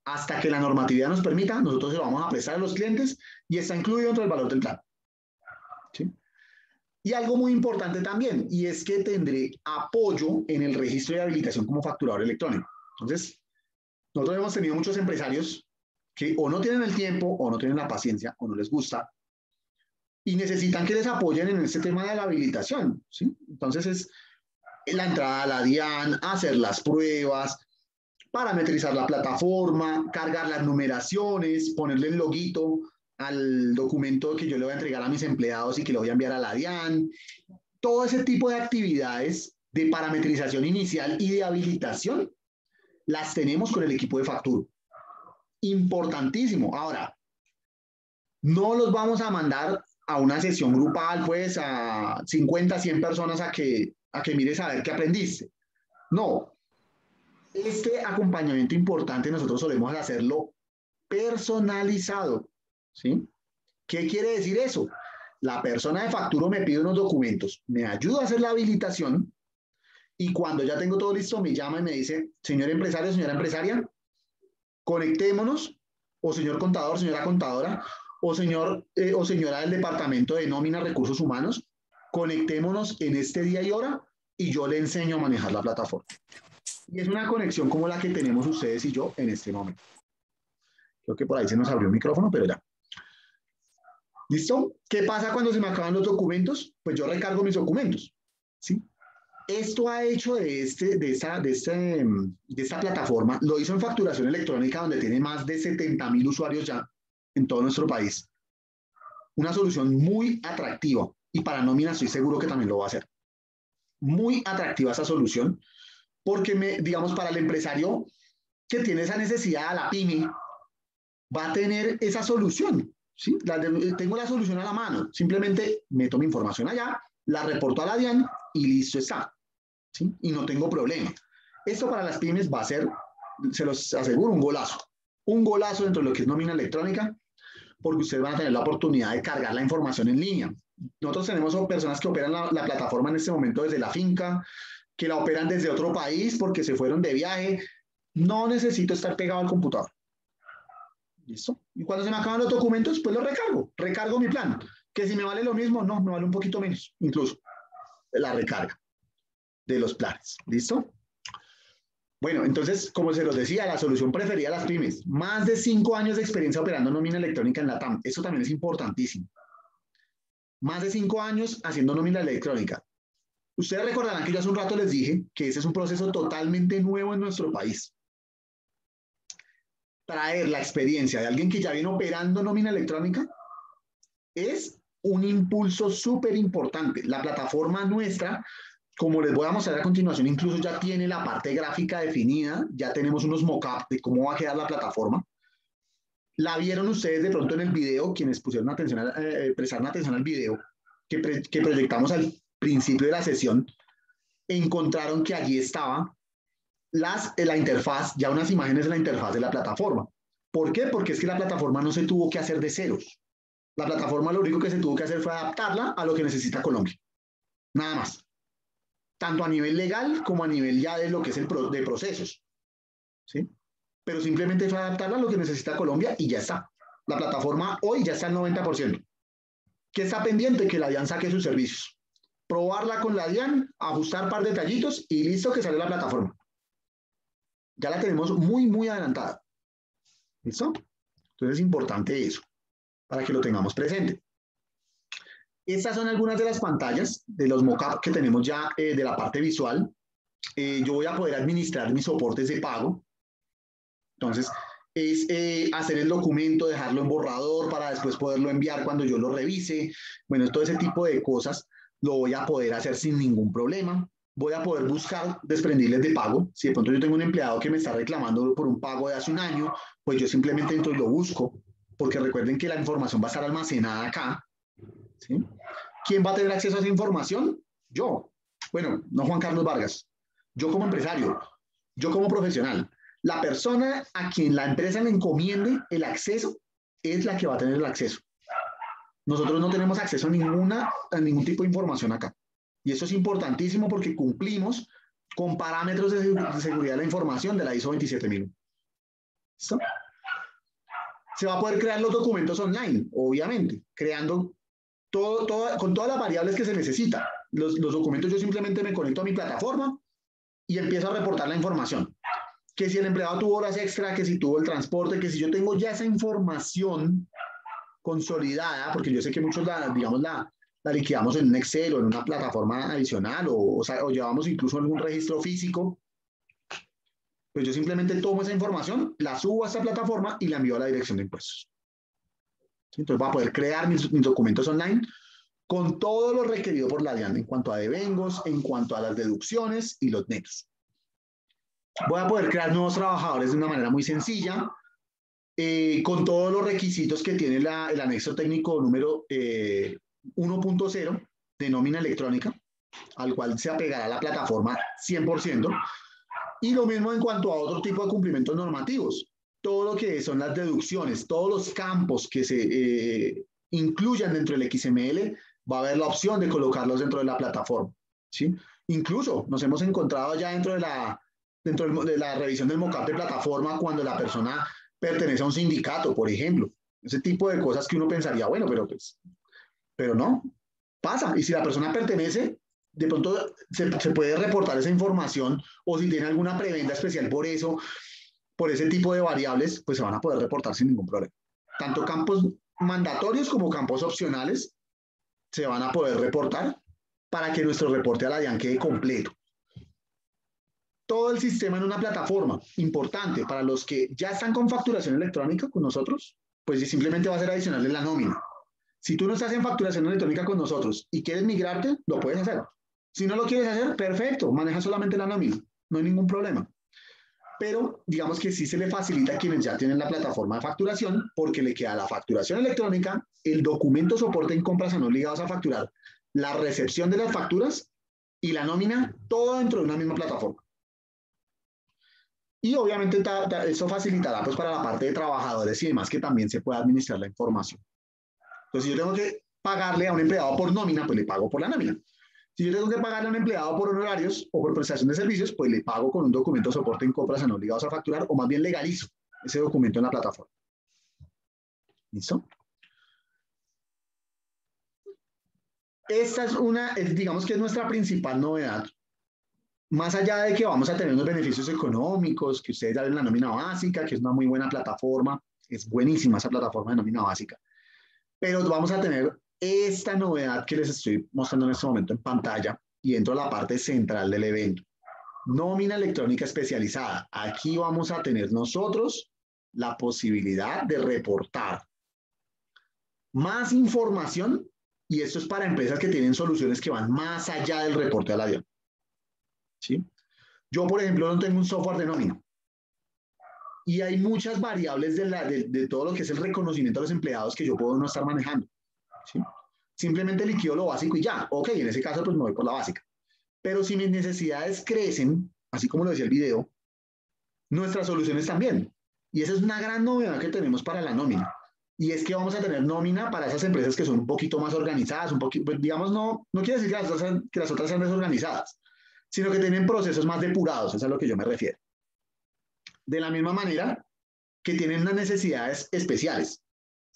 Hasta que la normatividad nos permita, nosotros se lo vamos a prestar a los clientes y está incluido dentro del valor del plan. ¿Sí? Y algo muy importante también, y es que tendré apoyo en el registro de habilitación como facturador electrónico. Entonces, nosotros hemos tenido muchos empresarios que o no tienen el tiempo, o no tienen la paciencia, o no les gusta, y necesitan que les apoyen en este tema de la habilitación. ¿Sí? Entonces, es la entrada a la DIAN, hacer las pruebas, parametrizar la plataforma, cargar las numeraciones, ponerle el loguito al documento que yo le voy a entregar a mis empleados y que le voy a enviar a la DIAN. Todo ese tipo de actividades de parametrización inicial y de habilitación las tenemos con el equipo de Facturo. Importantísimo. Ahora, no los vamos a mandar a una sesión grupal, pues a 50, 100 personas a que mires a ver qué aprendiste. No. Este acompañamiento importante nosotros solemos hacerlo personalizado. ¿Sí? ¿Qué quiere decir eso? La persona de Facturo me pide unos documentos, me ayuda a hacer la habilitación y cuando ya tengo todo listo me llama y me dice, señor empresario, señora empresaria, conectémonos, o señor contador, señora contadora, o señor o señora del departamento de nómina recursos humanos, conectémonos en este día y hora y yo le enseño a manejar la plataforma. Y es una conexión como la que tenemos ustedes y yo en este momento. Creo que por ahí se nos abrió el micrófono, pero ya. ¿Listo? ¿Qué pasa cuando se me acaban los documentos? Pues yo recargo mis documentos, ¿sí? Esto ha hecho de esta plataforma, lo hizo en facturación electrónica, donde tiene más de 70.000 usuarios ya en todo nuestro país. Una solución muy atractiva, y para nómina estoy seguro que también lo va a hacer. Muy atractiva esa solución, porque digamos, para el empresario que tiene esa necesidad, la pyme, va a tener esa solución, ¿sí? Tengo la solución a la mano, simplemente meto mi información allá, la reporto a la DIAN y listo está, ¿sí? Y no tengo problema. Esto para las pymes va a ser, se los aseguro, un golazo dentro de lo que es nómina electrónica, porque ustedes van a tener la oportunidad de cargar la información en línea. Nosotros tenemos personas que operan la plataforma en este momento desde la finca, que la operan desde otro país porque se fueron de viaje. No necesito estar pegado al computador. ¿Listo? Y cuando se me acaban los documentos, pues los recargo mi plan. Que si me vale lo mismo, no, me vale un poquito menos, incluso la recarga de los planes. ¿Listo? Bueno, entonces, como se los decía, la solución preferida a las pymes, más de 5 años de experiencia operando nómina electrónica en la TAM. Eso también es importantísimo. Más de 5 años haciendo nómina electrónica. Ustedes recordarán que yo hace un rato les dije que ese es un proceso totalmente nuevo en nuestro país. Traer la experiencia de alguien que ya viene operando nómina electrónica es un impulso súper importante. La plataforma nuestra, como les voy a mostrar a continuación, incluso ya tiene la parte gráfica definida, ya tenemos unos mock-ups de cómo va a quedar la plataforma. La vieron ustedes de pronto en el video, quienes pusieron atención, prestaron atención al video que proyectamos al principio de la sesión, encontraron que allí estaba la interfaz, ya unas imágenes de la interfaz de la plataforma. ¿Por qué? Porque es que la plataforma no se tuvo que hacer de ceros. La plataforma lo único que se tuvo que hacer fue adaptarla a lo que necesita Colombia. Nada más. Tanto a nivel legal como a nivel ya de lo que es de procesos. ¿Sí? Pero simplemente fue adaptarla a lo que necesita Colombia y ya está. La plataforma hoy ya está al 90%. ¿Qué está pendiente? Que la DIAN saque sus servicios. Probarla con la DIAN, ajustar un par de detallitos y listo que sale la plataforma. Ya la tenemos muy, muy adelantada. ¿Listo? Entonces es importante eso, para que lo tengamos presente. Estas son algunas de las pantallas de los mockups que tenemos ya de la parte visual. Yo voy a poder administrar mis soportes de pago. Entonces, es hacer el documento, dejarlo en borrador para después poderlo enviar cuando yo lo revise. Bueno, todo ese tipo de cosas lo voy a poder hacer sin ningún problema. Voy a poder buscar desprendibles de pago. Si de pronto yo tengo un empleado que me está reclamando por un pago de hace un año, pues yo simplemente entro y lo busco, porque recuerden que la información va a estar almacenada acá. ¿Sí? ¿Quién va a tener acceso a esa información? Yo. Bueno, no Juan Carlos Vargas. Yo como empresario, yo como profesional. La persona a quien la empresa le encomiende el acceso es la que va a tener el acceso. Nosotros no tenemos acceso a ningún tipo de información acá. Y eso es importantísimo porque cumplimos con parámetros de seguridad de la información de la ISO 27001. ¿Listo? Se va a poder crear los documentos online, obviamente, creando con todas las variables que se necesitan. Los documentos yo simplemente me conecto a mi plataforma y empiezo a reportar la información. Que si el empleado tuvo horas extra, que si tuvo el transporte, que si yo tengo ya esa información consolidada, porque yo sé que muchos la liquidamos en un Excel o en una plataforma adicional o llevamos incluso algún registro físico, pues yo simplemente tomo esa información, la subo a esta plataforma y la envío a la dirección de impuestos. Entonces voy a poder crear mis documentos online con todo lo requerido por la DIAN en cuanto a devengos, en cuanto a las deducciones y los netos. Voy a poder crear nuevos trabajadores de una manera muy sencilla, con todos los requisitos que tiene el anexo técnico número 1.0 de nómina electrónica, al cual se apegará la plataforma 100%. Y lo mismo en cuanto a otro tipo de cumplimientos normativos. Todo lo que son las deducciones, todos los campos que se incluyan dentro del XML, va a haber la opción de colocarlos dentro de la plataforma. ¿Sí? Incluso nos hemos encontrado ya dentro de la revisión del mockup de plataforma cuando la persona pertenece a un sindicato, por ejemplo. Ese tipo de cosas que uno pensaría, bueno, pero no, pasa. Y si la persona pertenece, de pronto se puede reportar esa información o si tiene alguna prebenda especial por eso. por ese tipo de variables, pues se van a poder reportar sin ningún problema. Tanto campos mandatorios como campos opcionales se van a poder reportar para que nuestro reporte a la DIAN quede completo. Todo el sistema en una plataforma, importante para los que ya están con facturación electrónica con nosotros, pues simplemente va a ser adicionarle la nómina. Si tú no estás en facturación electrónica con nosotros y quieres migrarte, lo puedes hacer. Si no lo quieres hacer, perfecto, maneja solamente la nómina, no hay ningún problema. Pero digamos que sí se le facilita a quienes ya tienen la plataforma de facturación porque le queda la facturación electrónica, el documento soporte en compras no obligados a facturar, la recepción de las facturas y la nómina, todo dentro de una misma plataforma. Y obviamente eso facilitará pues para la parte de trabajadores y demás que también se pueda administrar la información. Entonces, si yo tengo que pagarle a un empleado por nómina, pues le pago por la nómina. Si yo tengo que pagarle a un empleado por honorarios o por prestación de servicios, pues le pago con un documento de soporte en compras no obligados a facturar o más bien legalizo ese documento en la plataforma. ¿Listo? Esta es digamos que es nuestra principal novedad. Más allá de que vamos a tener unos beneficios económicos, que ustedes ya ven la nómina básica, que es una muy buena plataforma, es buenísima esa plataforma de nómina básica, pero vamos a tener esta novedad que les estoy mostrando en este momento en pantalla y entro a la parte central del evento. Nómina electrónica especializada. Aquí vamos a tener nosotros la posibilidad de reportar más información y esto es para empresas que tienen soluciones que van más allá del reporte al avión. ¿Sí? Yo, por ejemplo, no tengo un software de nómina y hay muchas variables de todo lo que es el reconocimiento de los empleados que yo puedo no estar manejando. ¿Sí? Simplemente liquido lo básico y ya. Ok, en ese caso pues me voy por la básica. Pero si mis necesidades crecen, así como lo decía el video, nuestras soluciones también. Y esa es una gran novedad que tenemos para la nómina. Y es que vamos a tener nómina para esas empresas que son un poquito más organizadas, un poquito, pues, digamos, no quiere decir que las otras sean desorganizadas, sino que tienen procesos más depurados, eso es a lo que yo me refiero. De la misma manera que tienen unas necesidades especiales,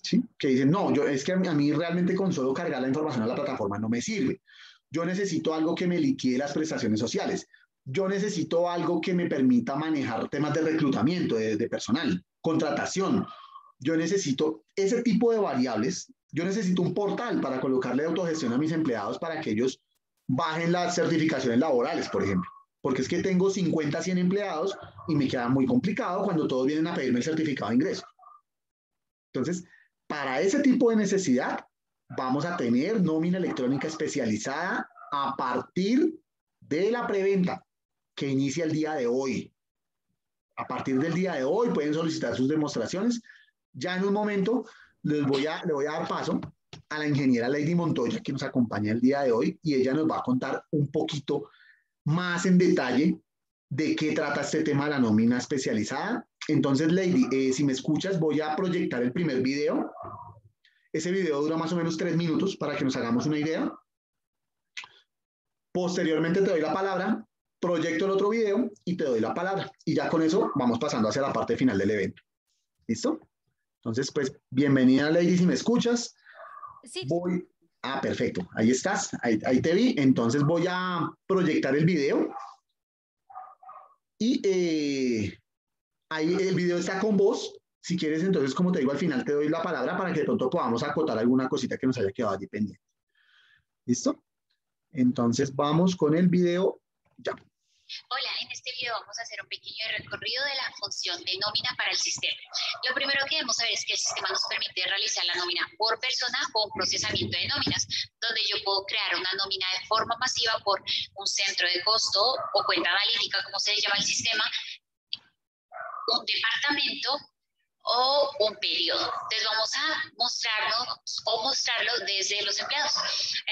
¿sí? Que dicen, no, es que a mí realmente con solo cargar la información a la plataforma no me sirve. Yo necesito algo que me liquide las prestaciones sociales. Yo necesito algo que me permita manejar temas de reclutamiento de personal, contratación. Yo necesito ese tipo de variables. Yo necesito un portal para colocarle autogestión a mis empleados para que ellos bajen las certificaciones laborales, por ejemplo. Porque es que tengo 50, 100 empleados y me queda muy complicado cuando todos vienen a pedirme el certificado de ingreso. Entonces, para ese tipo de necesidad, vamos a tener nómina electrónica especializada a partir de la preventa que inicia el día de hoy. A partir del día de hoy pueden solicitar sus demostraciones. Ya en un momento le voy a dar paso a la ingeniera Lady Montoya, que nos acompaña el día de hoy, y ella nos va a contar un poquito más en detalle de qué trata este tema de la nómina especializada. Entonces, Lady, si me escuchas, voy a proyectar el primer video. Ese video dura más o menos 3 minutos para que nos hagamos una idea. Posteriormente te doy la palabra, proyecto el otro video y te doy la palabra. Y ya con eso vamos pasando hacia la parte final del evento. ¿Listo? Entonces, pues, bienvenida, Lady, si me escuchas. Sí. Perfecto. Ahí estás. Ahí te vi. Entonces voy a proyectar el video. Y ahí el video está con vos. Si quieres, entonces, como te digo, al final te doy la palabra para que de pronto podamos acotar alguna cosita que nos haya quedado allí pendiente. ¿Listo? Entonces, vamos con el video ya. Hola, en este video vamos a hacer un pequeño recorrido de la función de nómina para el sistema. Lo primero que debemos saber es que el sistema nos permite realizar la nómina por persona o un procesamiento de nóminas, donde yo puedo crear una nómina de forma masiva por un centro de costo o cuenta analítica, como se le llama el sistema, un departamento o un periodo. Entonces vamos a mostrarlo desde los empleados.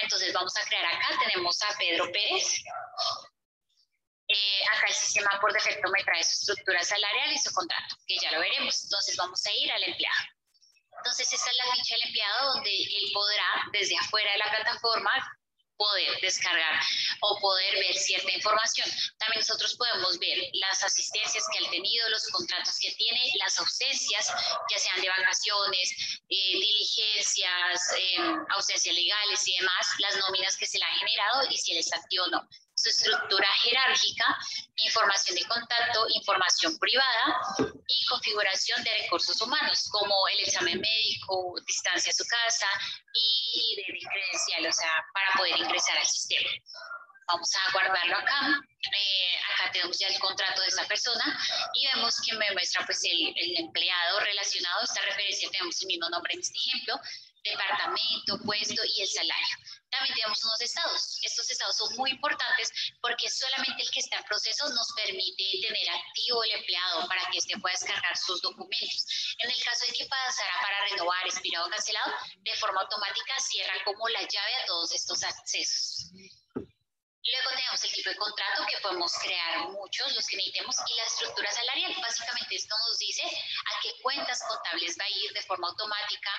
Entonces vamos a crear acá, tenemos a Pedro Pérez. Acá el sistema por defecto me trae su estructura salarial y su contrato, que ya lo veremos. Entonces vamos a ir al empleado. Entonces esta es la ficha del empleado donde él podrá desde afuera de la plataforma poder descargar o poder ver cierta información. También nosotros podemos ver las asistencias que él ha tenido, los contratos que tiene, las ausencias, ya sean de vacaciones, diligencias, ausencias legales y demás, las nóminas que se le han generado y si él está activo o no. su estructura jerárquica, información de contacto, información privada y configuración de recursos humanos, como el examen médico, distancia a su casa y de credencial, o sea, para poder ingresar al sistema. Vamos a guardarlo acá. Acá tenemos ya el contrato de esa persona y vemos que me muestra pues el empleado relacionado. Esta referencia tenemos el mismo nombre en este ejemplo, departamento, puesto y el salario. También tenemos unos estados. Estos estados son muy importantes porque solamente el que está en proceso nos permite tener activo el empleado para que éste pueda descargar sus documentos. En el caso de que pasara para renovar, expirado o cancelado, de forma automática cierra como la llave a todos estos accesos. Luego tenemos el tipo de contrato, que podemos crear muchos, los que necesitemos, y la estructura salarial. Básicamente esto nos dice a qué cuentas contables va a ir de forma automática,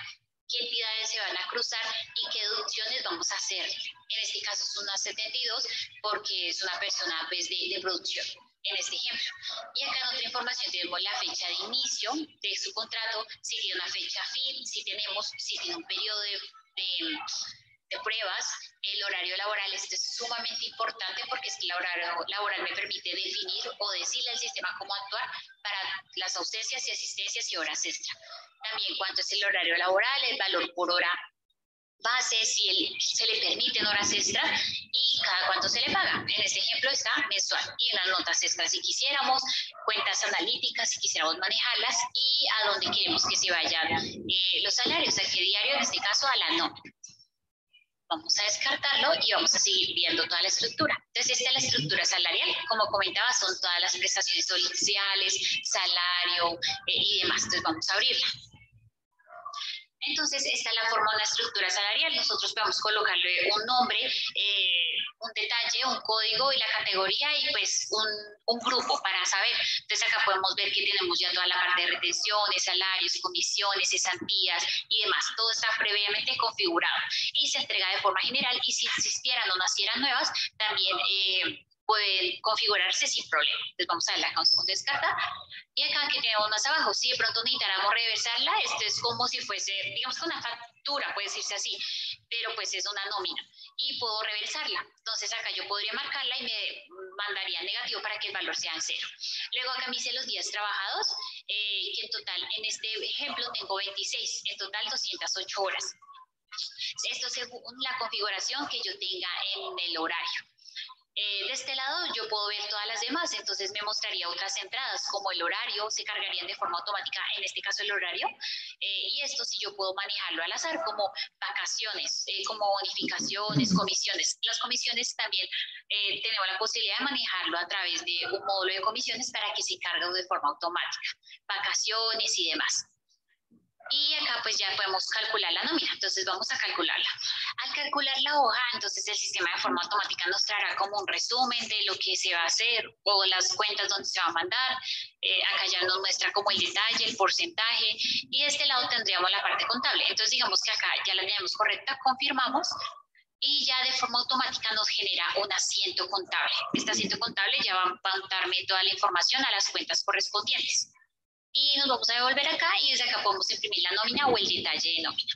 qué entidades se van a cruzar y qué deducciones vamos a hacer. En este caso es una 72 porque es una persona pues, de producción, en este ejemplo. Y acá en otra información tenemos la fecha de inicio de su contrato, si tiene una fecha fin, si tiene un periodo de pruebas, el horario laboral. Esto es sumamente importante porque el horario laboral me permite definir o decirle al sistema cómo actuar para las ausencias y asistencias y horas extra. También cuánto es el horario laboral, el valor por hora base, si se le permiten horas extra y cada cuánto se le paga. En este ejemplo está mensual y en las notas extras si quisiéramos, cuentas analíticas si quisiéramos manejarlas y a dónde queremos que se vayan los salarios, a qué diario, en este caso a la nómina. Vamos a descartarlo y vamos a seguir viendo toda la estructura. Entonces, esta es la estructura salarial. Como comentaba, son todas las prestaciones sociales, salario y demás. Entonces, vamos a abrirla. Entonces, esta es la forma de una estructura salarial. Nosotros podemos colocarle un nombre, un detalle, un código y la categoría y pues un grupo para saber. Entonces, acá podemos ver que tenemos ya toda la parte de retenciones, salarios, comisiones, cesantías y demás. Todo está previamente configurado y se entrega de forma general y si existieran o nacieran nuevas, también pueden configurarse sin problema. Entonces, vamos a ver la canción descarta. Y acá que tenemos más abajo, si de pronto necesitáramos reversarla, esto es como si fuese, digamos que una factura, puede decirse así, pero pues es una nómina y puedo reversarla. Entonces acá yo podría marcarla y me mandaría negativo para que el valor sea en cero. Luego acá me hice los días trabajados, que en total, en este ejemplo tengo 26, en total 208 horas. Esto según la configuración que yo tenga en el horario. De este lado yo puedo ver todas las demás, entonces me mostraría otras entradas como el horario, se cargarían de forma automática, en este caso el horario, y esto sí yo puedo manejarlo al azar como vacaciones, como bonificaciones, comisiones. Las comisiones también tenemos la posibilidad de manejarlo a través de un módulo de comisiones para que se cargue de forma automática, vacaciones y demás. Y acá pues ya podemos calcular la nómina, entonces vamos a calcularla. Al calcular la hoja, entonces el sistema de forma automática nos traerá como un resumen de lo que se va a hacer o las cuentas donde se va a mandar. Acá ya nos muestra como el detalle, el porcentaje y de este lado tendríamos la parte contable. Entonces digamos que acá ya la tenemos correcta, confirmamos y ya de forma automática nos genera un asiento contable. Este asiento contable ya va a pautarme toda la información a las cuentas correspondientes. Y nos vamos a devolver acá y desde acá podemos imprimir la nómina o el detalle de nómina.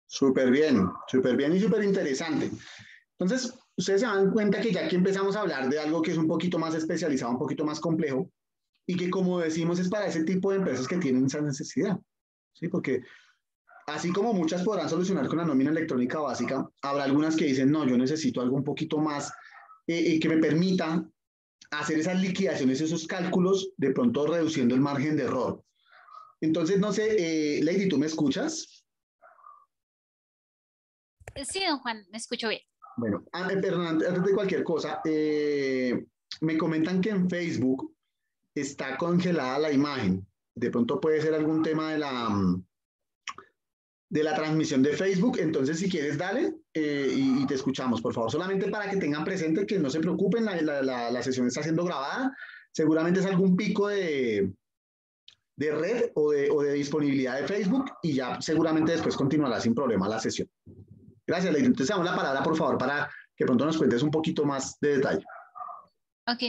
Súper bien y súper interesante. Entonces, ustedes se dan cuenta que ya aquí empezamos a hablar de algo que es un poquito más especializado, un poquito más complejo y que como decimos es para ese tipo de empresas que tienen esa necesidad. ¿Sí? Porque así como muchas podrán solucionar con la nómina electrónica básica, habrá algunas que dicen, no, yo necesito algo un poquito más que me permita hacer esas liquidaciones, esos cálculos, de pronto reduciendo el margen de error. Entonces, no sé, Lady, ¿tú me escuchas? Sí, don Juan, me escucho bien. Bueno, perdón, antes de cualquier cosa, me comentan que en Facebook está congelada la imagen. De pronto puede ser algún tema de la transmisión de Facebook. Entonces, si quieres, dale y te escuchamos, por favor. Solamente para que tengan presente que no se preocupen, la sesión está siendo grabada. Seguramente es algún pico de red o de disponibilidad de Facebook y ya seguramente después continuará sin problema la sesión. Gracias, Lady. Entonces, damos la palabra, por favor, para que pronto nos cuentes un poquito más de detalle. Ok,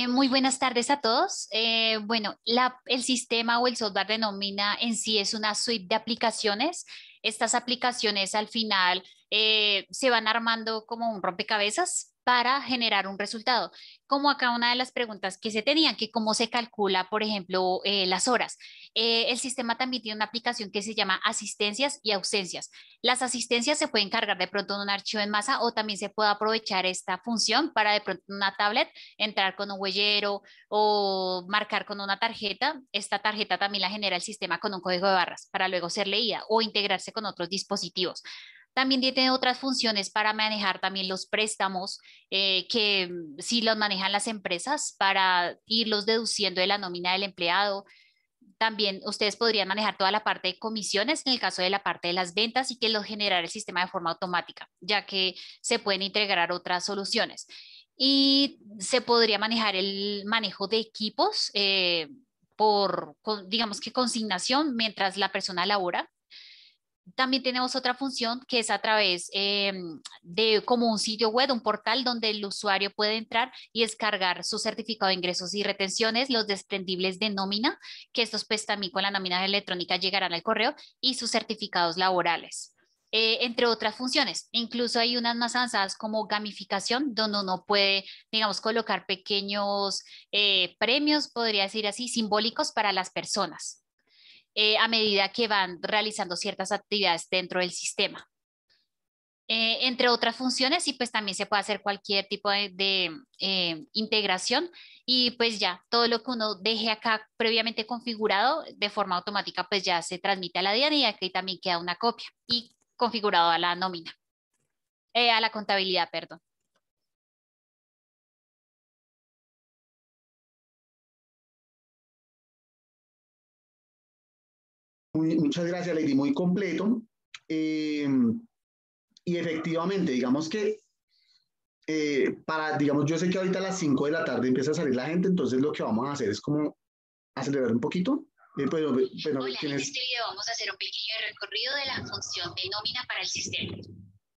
muy buenas tardes a todos. Bueno, el sistema o el software de nómina en sí es una suite de aplicaciones. Estas aplicaciones al final se van armando como un rompecabezas para generar un resultado. Como acá una de las preguntas que se tenían, que cómo se calcula, por ejemplo, las horas. El sistema también tiene una aplicación que se llama asistencias y ausencias. Las asistencias se pueden cargar de pronto en un archivo en masa o también se puede aprovechar esta función para de pronto en una tablet entrar con un huellero o marcar con una tarjeta. Esta tarjeta también la genera el sistema con un código de barras para luego ser leída o integrarse con otros dispositivos. También tiene otras funciones para manejar también los préstamos, que si los manejan las empresas para irlos deduciendo de la nómina del empleado. También ustedes podrían manejar toda la parte de comisiones en el caso de la parte de las ventas y que los generara el sistema de forma automática, ya que se pueden integrar otras soluciones. Y se podría manejar el manejo de equipos digamos que consignación mientras la persona labora. También tenemos otra función que es a través de como un sitio web, un portal donde el usuario puede entrar y descargar su certificado de ingresos y retenciones, los desprendibles de nómina, que estos pues también con la nómina electrónica llegarán al correo, y sus certificados laborales. Entre otras funciones. Incluso hay unas más avanzadas como gamificación, donde uno puede, digamos, colocar pequeños premios, podría decir así, simbólicos para las personas a medida que van realizando ciertas actividades dentro del sistema. Entre otras funciones, y pues también se puede hacer cualquier tipo de integración y pues ya todo lo que uno deje acá previamente configurado de forma automática pues ya se transmite a la DIAN y aquí también queda una copia y configurado a la nómina, a la contabilidad, perdón. Muchas gracias, Lady, muy completo. Y efectivamente, digamos que digamos, yo sé que ahorita a las 5 de la tarde empieza a salir la gente, entonces lo que vamos a hacer es como acelerar un poquito. Hola, en este video vamos a hacer un pequeño recorrido de la función de nómina para el sistema.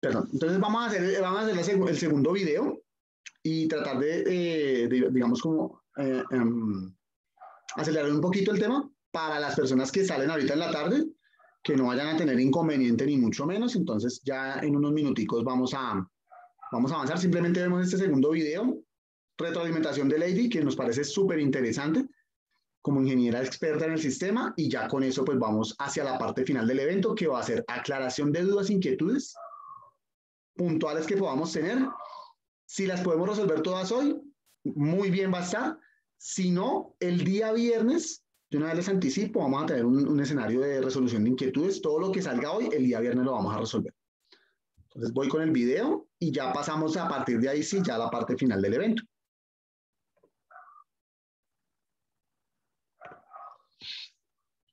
Perdón, entonces vamos a hacer el segundo video y tratar digamos, como acelerar un poquito el tema para las personas que salen ahorita en la tarde, que no vayan a tener inconveniente ni mucho menos. Entonces ya en unos minuticos vamos a avanzar. Simplemente vemos este segundo video, retroalimentación de Lady, que nos parece súper interesante como ingeniera experta en el sistema, y ya con eso pues vamos hacia la parte final del evento, que va a ser aclaración de dudas, inquietudes puntuales que podamos tener. Si las podemos resolver todas hoy, muy bien va a estar. Si no, el día viernes, de una vez les anticipo, vamos a tener un escenario de resolución de inquietudes. Todo lo que salga hoy, el día viernes lo vamos a resolver. Entonces voy con el video y ya pasamos a partir de ahí, sí, ya a la parte final del evento.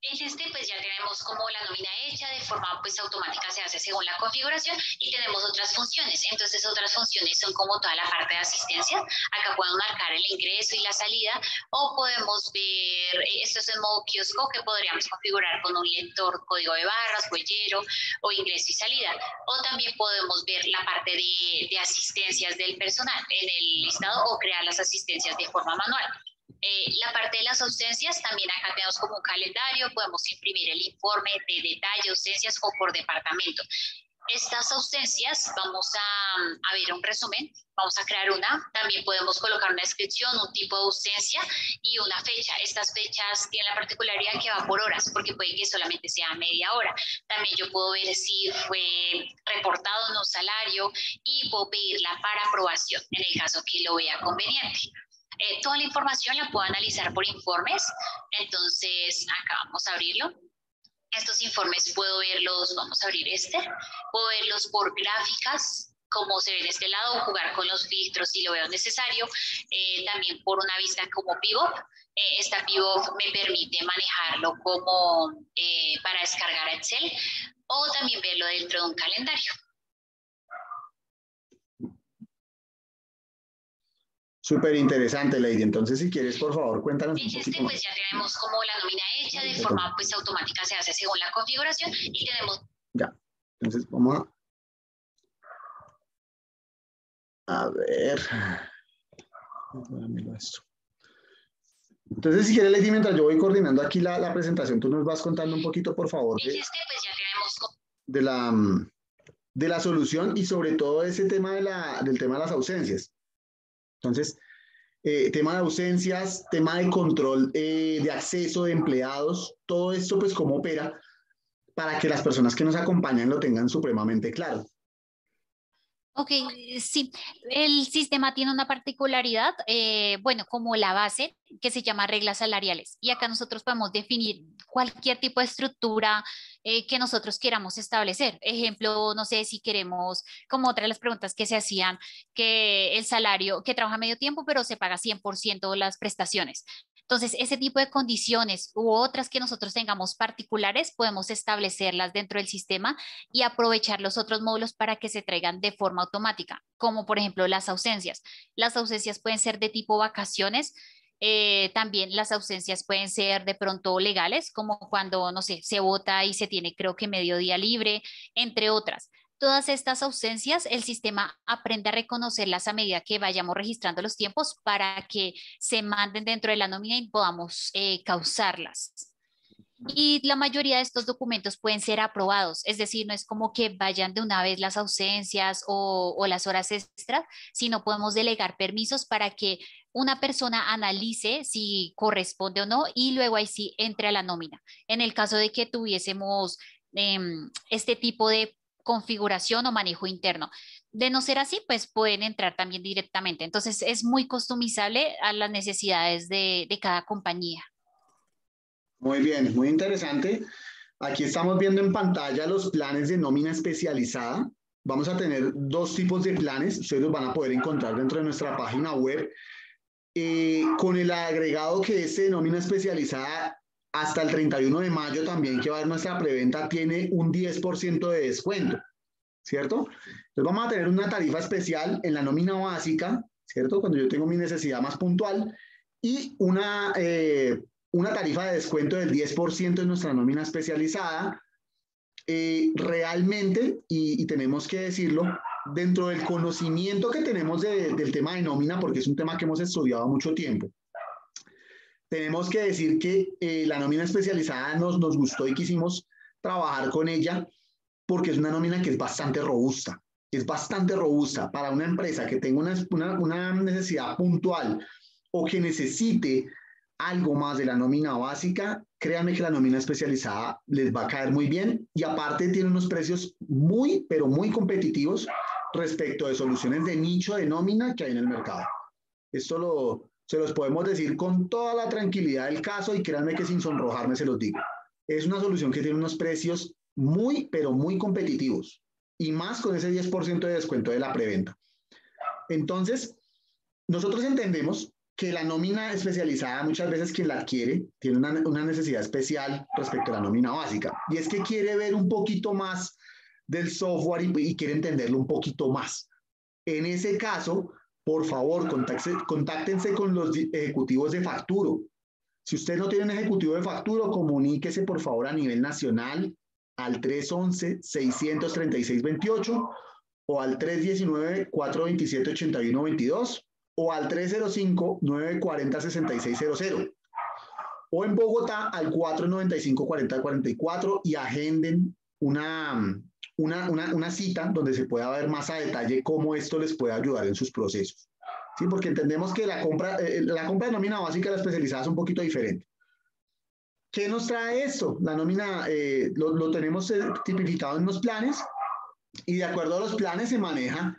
En este pues ya tenemos como la nómina hecha de forma pues automática, se hace según la configuración, y tenemos otras funciones. Entonces otras funciones son como toda la parte de asistencia. Acá podemos marcar el ingreso y la salida, o podemos ver, esto es en modo kiosco, que podríamos configurar con un lector código de barras, huellero o ingreso y salida. O también podemos ver la parte de asistencias del personal en el listado o crear las asistencias de forma manual. La parte de las ausencias, también acá tenemos como un calendario, podemos imprimir el informe de detalle, ausencias o por departamento. Estas ausencias, vamos a ver un resumen, vamos a crear una, también podemos colocar una descripción, un tipo de ausencia y una fecha. Estas fechas tienen la particularidad que va por horas, porque puede que solamente sea media hora. También yo puedo ver si fue reportado o no salario, y puedo pedirla para aprobación en el caso que lo vea conveniente. Toda la información la puedo analizar por informes, entonces acá vamos a abrirlo. Estos informes puedo verlos, vamos a abrir puedo verlos por gráficas, como se ve de este lado, jugar con los filtros si lo veo necesario, también por una vista como pivot. Esta pivot me permite manejarlo como para descargar a Excel, o también verlo dentro de un calendario. Súper interesante, Lady. Entonces, si quieres, por favor, cuéntanos un poquito pues ya tenemos como la nómina hecha de forma pues automática, se hace según la configuración, y tenemos... Ya, entonces vamos a ver. Entonces, si quieres, Lady, mientras yo voy coordinando aquí la presentación, tú nos vas contando un poquito, por favor, pues ya tenemos... de la de la solución y sobre todo ese tema del tema de las ausencias. Entonces, tema de ausencias, tema de control de acceso de empleados, todo esto pues cómo opera para que las personas que nos acompañan lo tengan supremamente claro. Ok, sí, el sistema tiene una particularidad, bueno, como la base que se llama reglas salariales. Y acá nosotros podemos definir cualquier tipo de estructura que nosotros queramos establecer. Ejemplo, no sé si queremos, como otra de las preguntas que se hacían, que el salario, que trabaja medio tiempo, pero se paga 100% las prestaciones. Entonces, ese tipo de condiciones u otras que nosotros tengamos particulares, podemos establecerlas dentro del sistema y aprovechar los otros módulos para que se traigan de forma automática, como por ejemplo las ausencias. Las ausencias pueden ser de tipo vacaciones. También las ausencias pueden ser de pronto legales, como cuando, no sé, se vota y se tiene creo que medio día libre, entre otras. Todas estas ausencias, el sistema aprende a reconocerlas a medida que vayamos registrando los tiempos para que se manden dentro de la nómina y podamos causarlas. Y la mayoría de estos documentos pueden ser aprobados, es decir, no es como que vayan de una vez las ausencias o las horas extras, sino podemos delegar permisos para que una persona analice si corresponde o no y luego ahí sí entre a la nómina. En el caso de que tuviésemos este tipo de configuración o manejo interno. De no ser así, pues pueden entrar también directamente. Entonces es muy customizable a las necesidades de cada compañía. Muy bien, muy interesante. Aquí estamos viendo en pantalla los planes de nómina especializada. Vamos a tener dos tipos de planes. Ustedes los van a poder encontrar dentro de nuestra página web. Con el agregado que es de nómina especializada hasta el 31 de mayo también que va a haber nuestra preventa tiene un 10% de descuento, ¿cierto? Entonces vamos a tener una tarifa especial en la nómina básica, ¿cierto? Cuando yo tengo mi necesidad más puntual y una tarifa de descuento del 10% en nuestra nómina especializada. Realmente, y tenemos que decirlo, dentro del conocimiento que tenemos del tema de nómina, porque es un tema que hemos estudiado mucho tiempo, tenemos que decir que la nómina especializada nos gustó y quisimos trabajar con ella porque es una nómina que es bastante robusta para una empresa que tenga una necesidad puntual o que necesite algo más de la nómina básica, créanme que la nómina especializada les va a caer muy bien y aparte tiene unos precios muy, pero muy competitivos respecto de soluciones de nicho de nómina que hay en el mercado. Se los podemos decir con toda la tranquilidad del caso y créanme que sin sonrojarme se los digo. Es una solución que tiene unos precios muy, pero muy competitivos y más con ese 10% de descuento de la preventa. Entonces, nosotros entendemos que la nómina especializada muchas veces quien la adquiere tiene una necesidad especial respecto a la nómina básica y es que quiere ver un poquito más del software y quiere entenderlo un poquito más. En ese caso, por favor, contáctense con los ejecutivos de Facturo. Si usted no tiene un ejecutivo de Facturo, comuníquese por favor a nivel nacional al 311-636-28 o al 319-427-8122 o al 305-940-6600 o en Bogotá al 495-4044 y agenden una cita donde se pueda ver más a detalle cómo esto les puede ayudar en sus procesos. ¿Sí? Porque entendemos que la compra de nómina básica y la especializada es un poquito diferente. ¿Qué nos trae esto? La nómina lo tenemos tipificado en los planes y de acuerdo a los planes se maneja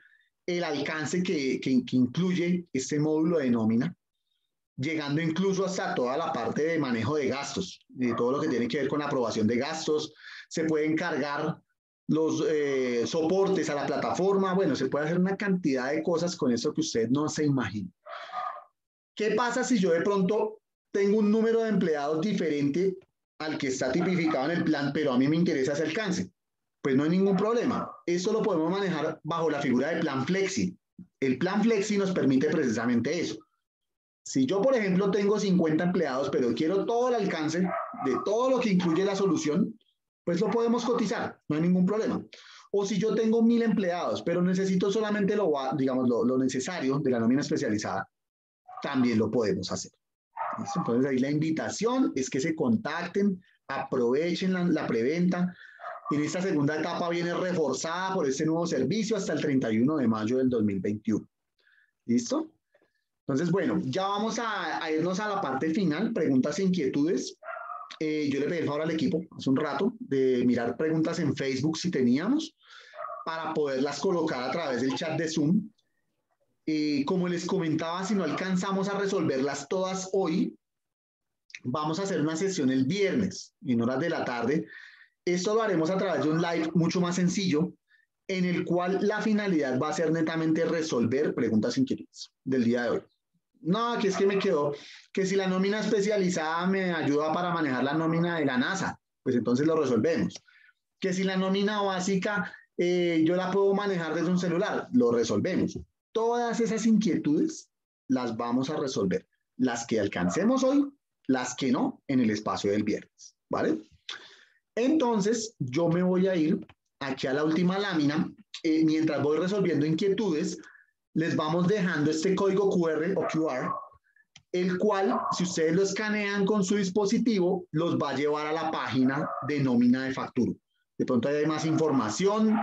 el alcance que incluye este módulo de nómina, llegando incluso hasta toda la parte de manejo de gastos, de todo lo que tiene que ver con la aprobación de gastos. Se pueden cargar los soportes a la plataforma. Bueno, se puede hacer una cantidad de cosas con eso que usted no se imagina. ¿Qué pasa si yo de pronto tengo un número de empleados diferente al que está tipificado en el plan, pero a mí me interesa ese alcance? Pues no hay ningún problema. Esto lo podemos manejar bajo la figura de plan flexi. El plan flexi nos permite precisamente eso. Si yo, por ejemplo, tengo 50 empleados, pero quiero todo el alcance de todo lo que incluye la solución, pues lo podemos cotizar, no hay ningún problema. O si yo tengo 1000 empleados, pero necesito solamente lo necesario de la nómina especializada, también lo podemos hacer. Entonces ahí la invitación es que se contacten, aprovechen la preventa. En esta segunda etapa viene reforzada por este nuevo servicio hasta el 31 de mayo del 2021. ¿Listo? Entonces, bueno, ya vamos a irnos a la parte final, preguntas e inquietudes. Yo le pedí el favor al equipo hace un rato de mirar preguntas en Facebook si teníamos para poderlas colocar a través del chat de Zoom. Como les comentaba, si no alcanzamos a resolverlas todas hoy, vamos a hacer una sesión el viernes en horas de la tarde. Esto lo haremos a través de un live mucho más sencillo, en el cual la finalidad va a ser netamente resolver preguntas e inquietudes del día de hoy. No, que es que me quedó, que si la nómina especializada me ayuda para manejar la nómina de la NASA, pues entonces lo resolvemos. Que si la nómina básica yo la puedo manejar desde un celular, lo resolvemos. Todas esas inquietudes las vamos a resolver. Las que alcancemos hoy, las que no, en el espacio del viernes, ¿vale? Entonces, yo me voy a ir aquí a la última lámina. Mientras voy resolviendo inquietudes, les vamos dejando este código QR o QR, el cual, si ustedes lo escanean con su dispositivo, los va a llevar a la página de nómina de Facturo. De pronto ahí hay más información.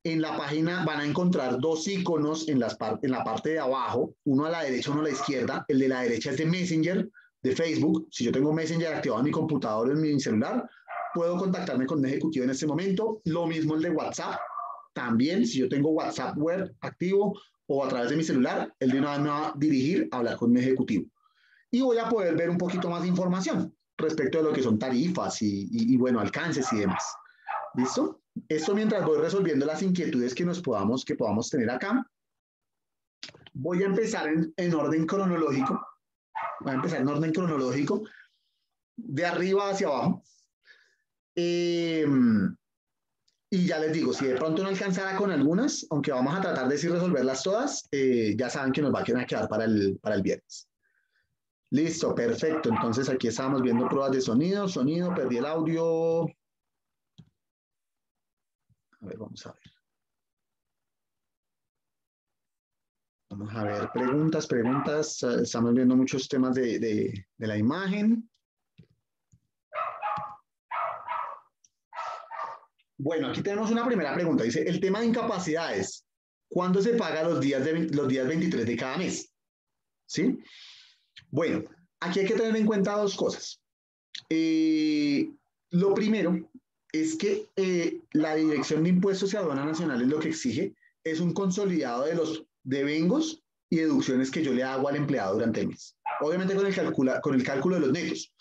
En la página van a encontrar dos iconos en la parte de abajo, uno a la derecha, uno a la izquierda. El de la derecha es de Messenger, de Facebook. Si yo tengo Messenger activado en mi computador o en mi celular, puedo contactarme con un ejecutivo en este momento. Lo mismo el de WhatsApp. También, si yo tengo WhatsApp web activo o a través de mi celular, el de una vez me va a dirigir a hablar con mi ejecutivo. Y voy a poder ver un poquito más de información respecto de lo que son tarifas y bueno, alcances y demás. ¿Listo? Esto mientras voy resolviendo las inquietudes que podamos tener acá. Voy a empezar en orden cronológico. Voy a empezar en orden cronológico, de arriba hacia abajo. Y ya les digo, si de pronto no alcanzara con algunas, aunque vamos a tratar de sí resolverlas todas, ya saben que nos va a quedar para el viernes. Listo, perfecto. Entonces aquí estábamos viendo pruebas de sonido, perdí el audio. A ver, vamos a ver. Vamos a ver, preguntas. Estamos viendo muchos temas de la imagen. Bueno, aquí tenemos una primera pregunta. Dice, el tema de incapacidades. ¿Cuándo se paga los días 23 de cada mes? ¿Sí? Bueno, aquí hay que tener en cuenta dos cosas. Lo primero es que la Dirección de Impuestos y Aduanas Nacionales lo que exige es un consolidado de los devengos y deducciones que yo le hago al empleado durante el mes. Obviamente con el cálculo de los netos.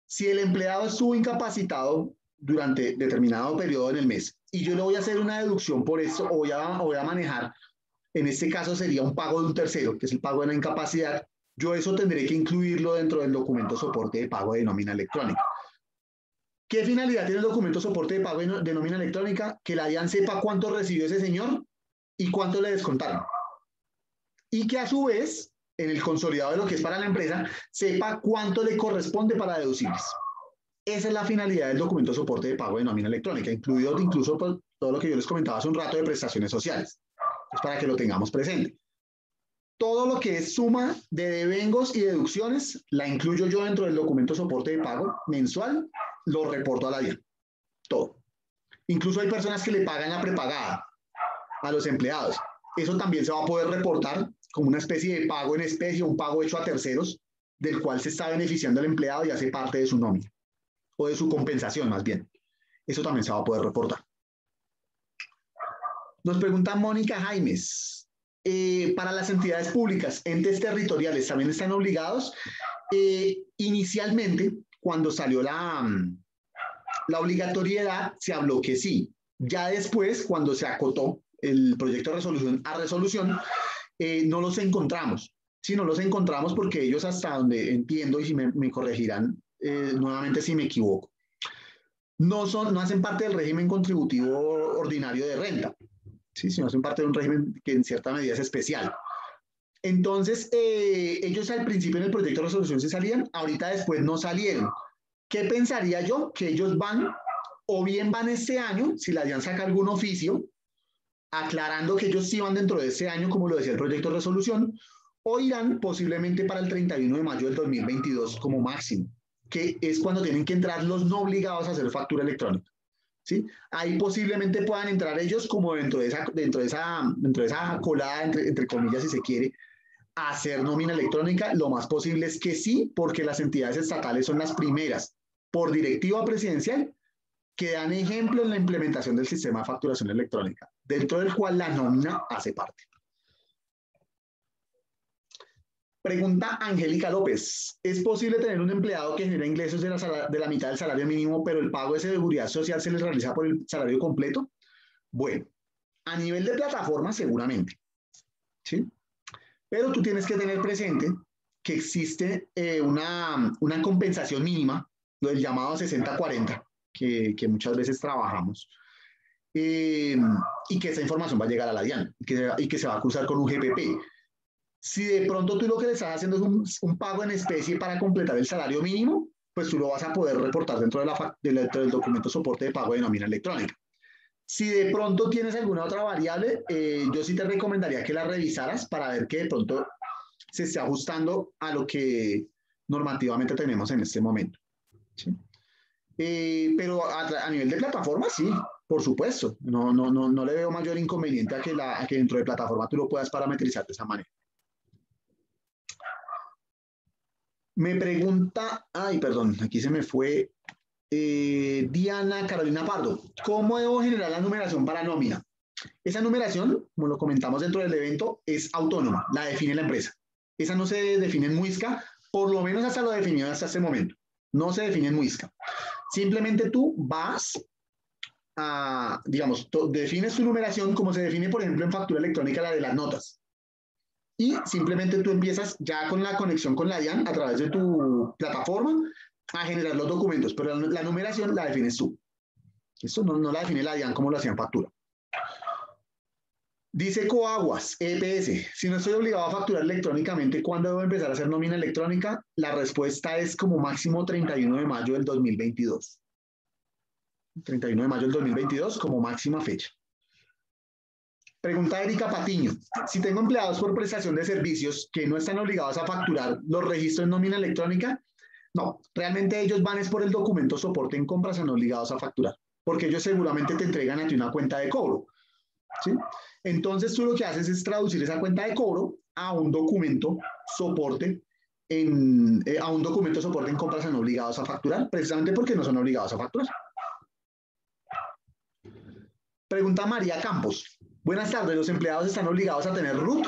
Si el empleado estuvo incapacitado durante determinado periodo en el mes y yo le voy a hacer una deducción por esto o voy a manejar, en este caso sería un pago de un tercero, que es el pago de la incapacidad, yo eso tendré que incluirlo dentro del documento soporte de pago de nómina electrónica. ¿Qué finalidad tiene el documento soporte de pago de nómina electrónica? Que la DIAN sepa cuánto recibió ese señor y cuánto le descontaron. Y que a su vez, en el consolidado de lo que es para la empresa, sepa cuánto le corresponde para deducibles. Esa es la finalidad del documento soporte de pago de nómina electrónica, incluido incluso por todo lo que yo les comentaba hace un rato de prestaciones sociales. Es para que lo tengamos presente. Todo lo que es suma de devengos y deducciones la incluyo yo dentro del documento soporte de pago mensual, lo reporto a la DIAN. Todo. Incluso hay personas que le pagan la prepagada a los empleados. Eso también se va a poder reportar como una especie de pago en especie, un pago hecho a terceros, del cual se está beneficiando el empleado y hace parte de su nómina, o de su compensación más bien. Eso también se va a poder reportar. Nos pregunta Mónica Jaimes, para las entidades públicas, entes territoriales, ¿también están obligados? Inicialmente, cuando salió la obligatoriedad, se habló que sí. Ya después, cuando se acotó el proyecto de resolución a resolución, no los encontramos. Sí, no los encontramos porque ellos, hasta donde entiendo, y si me corregirán nuevamente si me equivoco, no hacen parte del régimen contributivo ordinario de renta, ¿sí? Sino hacen parte de un régimen que en cierta medida es especial. Entonces, ellos al principio en el proyecto de resolución se salían, ahorita después no salieron. ¿Qué pensaría yo? Que ellos van, o bien van este año, si la DIAN saca algún oficio, aclarando que ellos sí van dentro de este año, como lo decía el proyecto de resolución, o irán posiblemente para el 31 de mayo del 2022 como máximo, que es cuando tienen que entrar los no obligados a hacer factura electrónica. ¿sí? Ahí posiblemente puedan entrar ellos como dentro de esa colada, entre comillas, si se quiere, a hacer nómina electrónica. Lo más posible es que sí, porque las entidades estatales son las primeras, por directiva presidencial, que dan ejemplo en la implementación del sistema de facturación electrónica, dentro del cual la nómina hace parte. Pregunta Angélica López. ¿Es posible tener un empleado que genera ingresos de la mitad del salario mínimo, pero el pago de seguridad social se les realiza por el salario completo? Bueno, a nivel de plataforma seguramente, ¿sí? Pero tú tienes que tener presente que existe una compensación mínima, lo del llamado 60-40, que muchas veces trabajamos, y que esa información va a llegar a la DIAN y que se va a cruzar con un GPP. Si de pronto tú lo que le estás haciendo es un pago en especie para completar el salario mínimo, pues tú lo vas a poder reportar dentro del documento soporte de pago de nómina electrónica. Si de pronto tienes alguna otra variable, yo sí te recomendaría que la revisaras para ver que de pronto se esté ajustando a lo que normativamente tenemos en este momento, ¿sí? Pero a nivel de plataforma, sí, por supuesto. No le veo mayor inconveniente a que dentro de plataforma tú lo puedas parametrizar de esa manera. Me pregunta, ay, perdón, aquí se me fue Diana Carolina Pardo. ¿Cómo debo generar la numeración para nómina? Esa numeración, como lo comentamos dentro del evento, es autónoma, la define la empresa. Esa no se define en Muisca, por lo menos hasta lo definido hasta este momento. No se define en Muisca. Simplemente tú vas a, digamos, defines tu numeración como se define, por ejemplo, en factura electrónica, la de las notas. Y simplemente tú empiezas ya con la conexión con la DIAN a través de tu plataforma a generar los documentos, pero la numeración la defines tú. Esto no la define la DIAN como lo hacía en factura. Dice Coaguas, EPS, si no estoy obligado a facturar electrónicamente, ¿cuándo debo empezar a hacer nómina electrónica? La respuesta es como máximo 31 de mayo del 2022. 31 de mayo del 2022 como máxima fecha. Pregunta Erika Patiño. Si tengo empleados por prestación de servicios que no están obligados a facturar, ¿los registro en nómina electrónica? No, realmente ellos van es por el documento soporte en compras, son obligados a facturar, porque ellos seguramente te entregan a ti una cuenta de cobro, ¿sí? Entonces tú lo que haces es traducir esa cuenta de cobro a un documento soporte en compras, son obligados a facturar, precisamente porque no son obligados a facturar. Pregunta María Campos. Buenas tardes, ¿los empleados están obligados a tener RUT?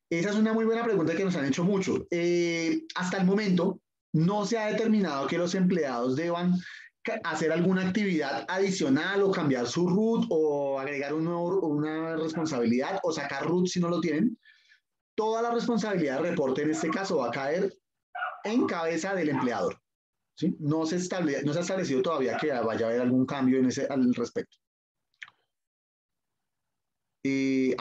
Esa es una muy buena pregunta que nos han hecho mucho. Hasta el momento no se ha determinado que los empleados deban hacer alguna actividad adicional o cambiar su RUT o agregar una responsabilidad o sacar RUT si no lo tienen. Toda la responsabilidad de reporte en este caso va a caer en cabeza del empleador, ¿sí? No se ha establecido todavía que vaya a haber algún cambio al respecto.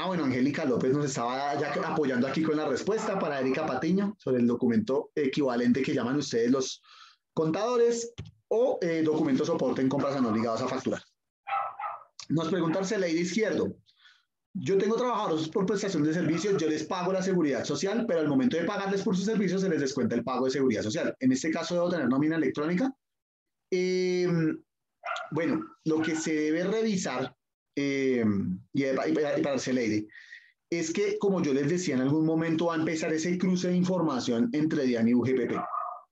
Bueno, Angélica López nos estaba ya apoyando aquí con la respuesta para Erika Patiño sobre el documento equivalente que llaman ustedes los contadores o documento soporte en compras no obligados a facturar. Nos pregunta Arceleide Izquierdo. Yo tengo trabajadores por prestación de servicios, yo les pago la seguridad social, pero al momento de pagarles por sus servicios se les descuenta el pago de seguridad social. En este caso debo tener nómina electrónica. Bueno, lo que se debe revisar y para Arceleide, es que, como yo les decía, en algún momento va a empezar ese cruce de información entre DIAN y UGPP.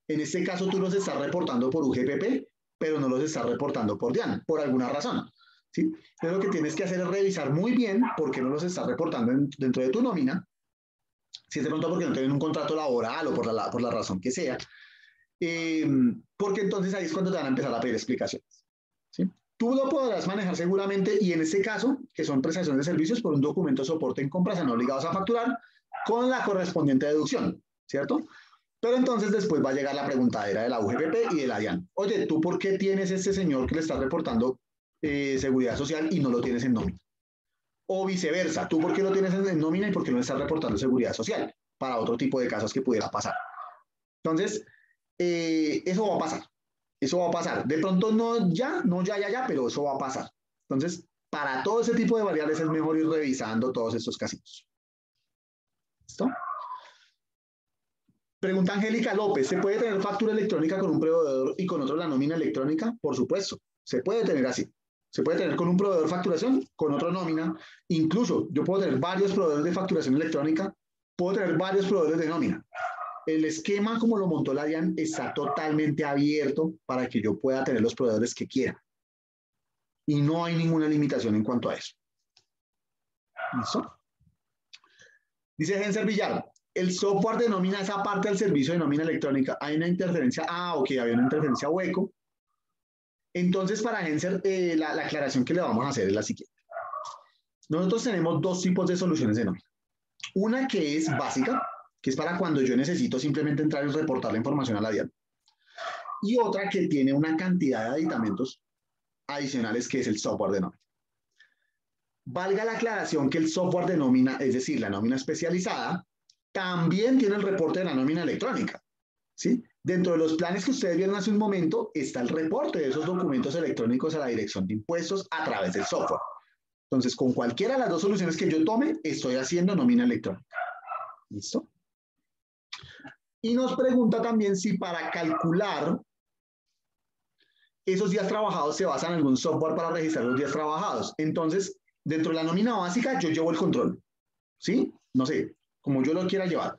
En este caso, tú los estás reportando por UGPP, pero no los estás reportando por DIAN, por alguna razón, ¿sí? Entonces, lo que tienes que hacer es revisar muy bien por qué no los estás reportando dentro de tu nómina, si es de pronto porque no tienen un contrato laboral o por la razón que sea, porque entonces ahí es cuando te van a empezar a pedir explicaciones, ¿sí? Tú lo podrás manejar seguramente y en este caso, que son prestaciones de servicios por un documento de soporte en compras no obligados a facturar con la correspondiente deducción, ¿cierto? Pero entonces después va a llegar la preguntadera de la UGPP y de la DIAN. Oye, ¿tú por qué tienes este señor que le está reportando seguridad social y no lo tienes en nómina? O viceversa, ¿tú por qué lo tienes en nómina y por qué no le estás reportando seguridad social? Para otro tipo de casos que pudiera pasar. Entonces, eso va a pasar. Eso va a pasar. De pronto no ya, pero eso va a pasar. Entonces, para todo ese tipo de variables es mejor ir revisando todos estos casitos. ¿Listo? Pregunta Angélica López, ¿se puede tener factura electrónica con un proveedor y con otro la nómina electrónica? Por supuesto, se puede tener así. Se puede tener con un proveedor de facturación, con otro nómina. Incluso yo puedo tener varios proveedores de facturación electrónica, puedo tener varios proveedores de nómina. El esquema como lo montó la DIAN está totalmente abierto para que yo pueda tener los proveedores que quiera. Y no hay ninguna limitación en cuanto a eso. ¿Listo? Dice Genser Villar, el software de nómina es aparte del servicio de nómina electrónica. Hay una interferencia, ok, había una interferencia hueco. Entonces, para Genser, la aclaración que le vamos a hacer es la siguiente. Nosotros tenemos dos tipos de soluciones de nómina. Una que es básica, que es para cuando yo necesito simplemente entrar y reportar la información a la DIAN. Y otra que tiene una cantidad de aditamentos adicionales, que es el software de nómina. Valga la aclaración que el software de nómina, es decir, la nómina especializada, también tiene el reporte de la nómina electrónica. ¿Sí? Dentro de los planes que ustedes vieron hace un momento está el reporte de esos documentos electrónicos a la dirección de impuestos a través del software. Entonces, con cualquiera de las dos soluciones que yo tome, estoy haciendo nómina electrónica. ¿Listo? Y nos pregunta también si para calcular esos días trabajados se basa en algún software para registrar los días trabajados. Entonces, dentro de la nómina básica, yo llevo el control. ¿Sí? No sé, como yo lo quiera llevar,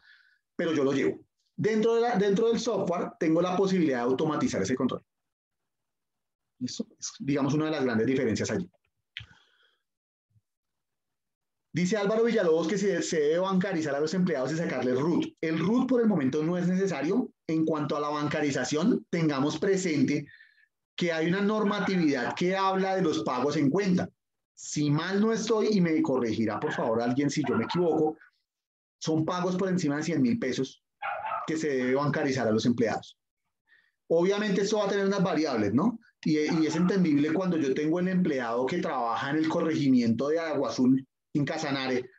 pero yo lo llevo. Dentro del software tengo la posibilidad de automatizar ese control. ¿Listo? Es, digamos, una de las grandes diferencias allí. Dice Álvaro Villalobos que se debe bancarizar a los empleados y sacarles RUT. El RUT por el momento no es necesario. En cuanto a la bancarización, tengamos presente que hay una normatividad que habla de los pagos en cuenta. Si mal no estoy, y me corregirá por favor alguien si yo me equivoco, son pagos por encima de 100.000 pesos que se debe bancarizar a los empleados. Obviamente esto va a tener unas variables, ¿no? Y es entendible cuando yo tengo el empleado que trabaja en el corregimiento de Agua Azul, en Casanare,